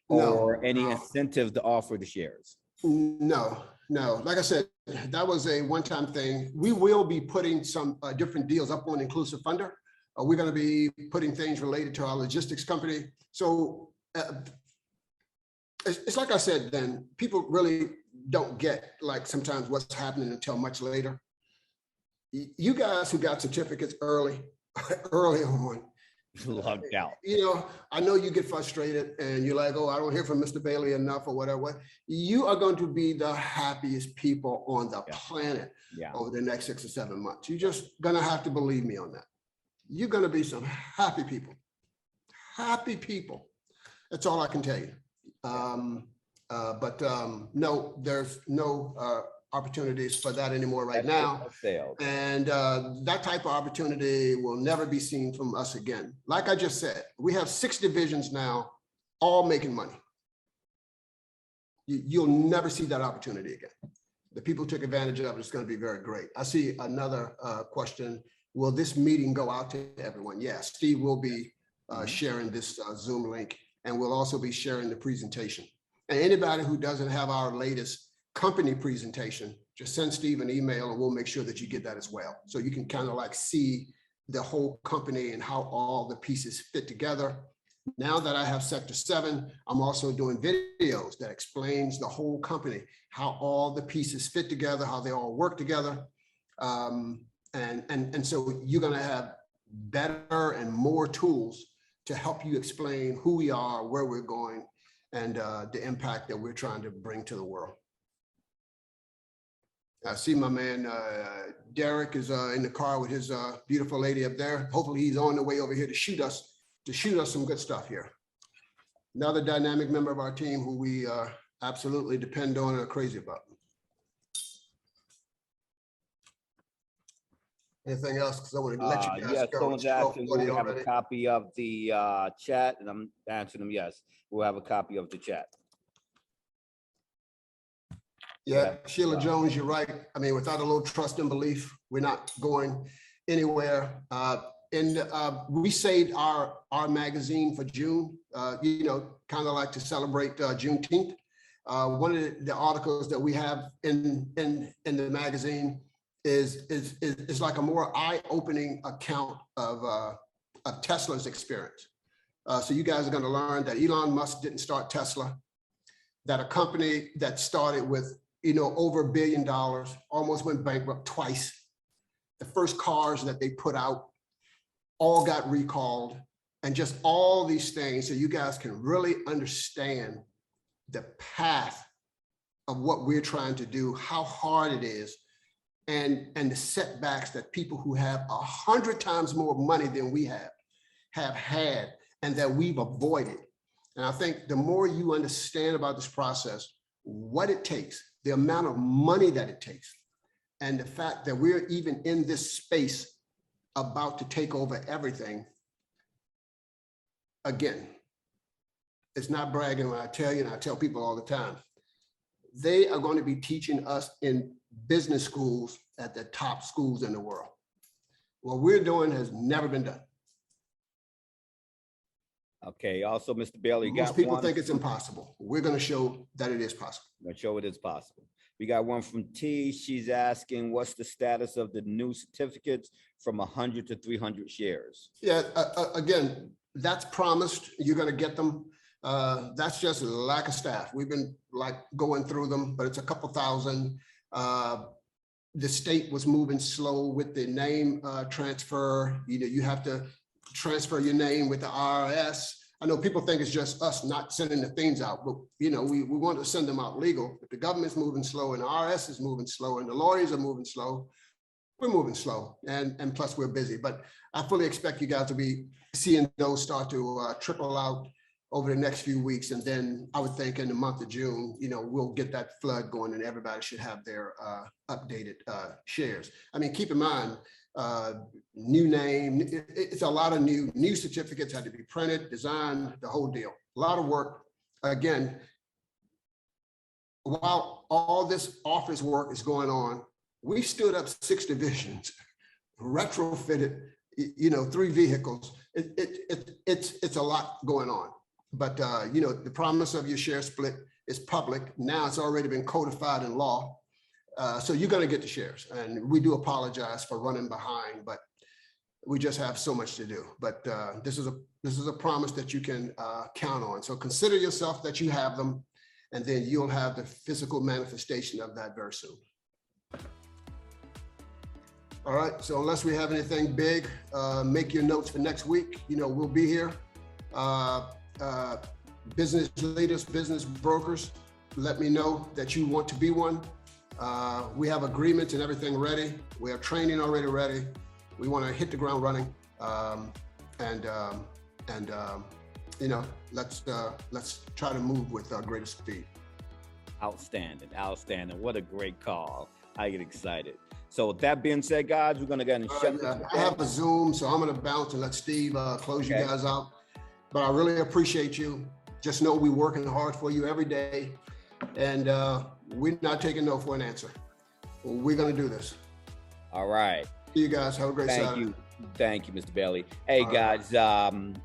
or any incentive to offer the shares? No. Like I said, that was a one-time thing. We will be putting some different deals up on Inclusive Funder. We're going to be putting things related to our logistics company. So it's like I said, then people really don't get like sometimes what's happening until much later. You guys who got certificates early on, Lucked out. You know, I know you get frustrated and you're like, oh, I don't hear from Mr. Bailey enough or whatever. You are going to be the happiest people on the planet over the next 6 or 7 months. You're just going to have to believe me on that. You're going to be some happy people. Happy people. That's all I can tell you. No, there's no opportunities for that anymore right now. And that type of opportunity will never be seen from us again. Like I just said, we have 6 divisions now, all making money. You'll never see that opportunity again. The people who took advantage of it is going to be very great. I see another question. Will this meeting go out to everyone? Yes, Steve will be sharing this Zoom link, and we'll also be sharing the presentation. And anybody who doesn't have our latest company presentation, just send Steve an email and we'll make sure that you get that as well. So you can kind of like see the whole company and how all the pieces fit together. Now that I have Sector 7, I'm also doing videos that explains the whole company, how all the pieces fit together, how they all work together. And so you're going to have better and more tools to help you explain who we are, where we're going, and the impact that we're trying to bring to the world. I see my man Derek is in the car with his beautiful lady up there. Hopefully he's on the way over here to shoot us some good stuff here. Another dynamic member of our team who we absolutely depend on and are crazy about. Anything else? Because I want to let you guys yes, go. someone's asking, will we have a copy of the chat? And I'm answering them, yes. We'll have a copy of the chat. Yeah, Sheila Jones, you're right. I mean, without a little trust and belief, we're not going anywhere. We saved our magazine for June, you know, kind of like to celebrate Juneteenth. One of the articles that we have in the magazine is like a more eye-opening account of Tesla's experience. So you guys are going to learn that Elon Musk didn't start Tesla, that a company that started with, you know, over $1 billion, almost went bankrupt twice. The first cars that they put out all got recalled, and just all these things, so you guys can really understand the path of what we're trying to do, how hard it is, and the setbacks that people who have 100 times more money than we have had, and that we've avoided. And I think the more you understand about this process, what it takes, the amount of money that it takes, and the fact that we're even in this space about to take over everything. Again, it's not bragging when I tell you, and I tell people all the time, they are going to be teaching us in business schools at the top schools in the world. What we're doing has never been done. Okay, also, Mr. Bailey, Most people think it's impossible. We're going to show that it is possible. I'm going to show it is possible. We got one from T. She's asking, what's the status of the new certificates from 100 to 300 shares? Yeah, again, that's promised. You're going to get them. That's just lack of staff. We've been like going through them, but it's a couple thousand. The state was moving slow with the name transfer. You know, you have to transfer your name with the IRS. I know people think it's just us not sending the things out, but you know, we want to send them out legal. If the government's moving slow and the IRS is moving slow and the lawyers are moving slow, we're moving slow, and plus we're busy. But I fully expect you guys to be seeing those start to trickle out over the next few weeks. And then I would think in the month of June, you know, we'll get that flood going and everybody should have their updated shares. I mean, keep in mind, new name, it's a lot of new certificates had to be printed, designed, the whole deal. A lot of work. Again, while all this office work is going on, we stood up 6 divisions, retrofitted, you know, 3 vehicles. It's a lot going on. But you know, the promise of your share split is public. Now it's already been codified in law. So you're going to get the shares, and we do apologize for running behind, but we just have so much to do. But this is a promise that you can count on. So consider yourself that you have them, and then you'll have the physical manifestation of that very soon. All right. So unless we have anything big, make your notes for next week. You know, we'll be here. Business leaders, business brokers, let me know that you want to be one. We have agreements and everything ready. We have training already ready. We want to hit the ground running, you know, let's try to move with greater speed. Outstanding, outstanding. What a great call. I get excited. So with that being said, guys, we're gonna go and shut this I have a Zoom, so I'm gonna bounce and let Steve close you guys out. But I really appreciate you. Just know we're working hard for you every day, and we're not taking no for an answer. We're gonna do this. All right. See you guys. Have a great Saturday. Thank you, Mr. Bailey. Hey guys,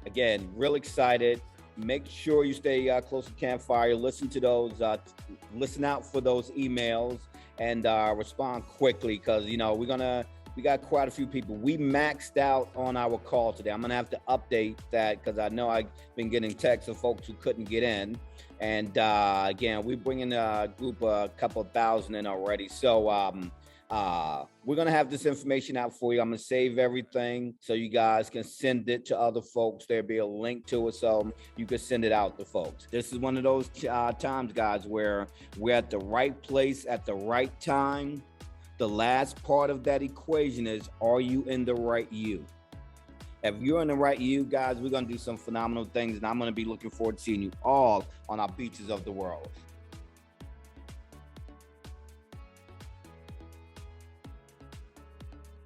again, real excited. make sure you stay close to Campfire. Listen to those, listen out for those emails and respond quickly because, you know, we got quite a few people. We maxed out on our call today. I'm going to have to update that because I know I've been getting texts of folks who couldn't get in. And again, we're bringing a group, a couple thousand in already. So we're going to have this information out for you. I'm going to save everything so you guys can send it to other folks. There'll be a link to it so you can send it out to folks. This is one of those times, guys, where we're at the right place at the right time. The last part of that equation is, are you in the right you? If you're in the right you, guys, we're going to do some phenomenal things, and I'm going to be looking forward to seeing you all on our beaches of the world.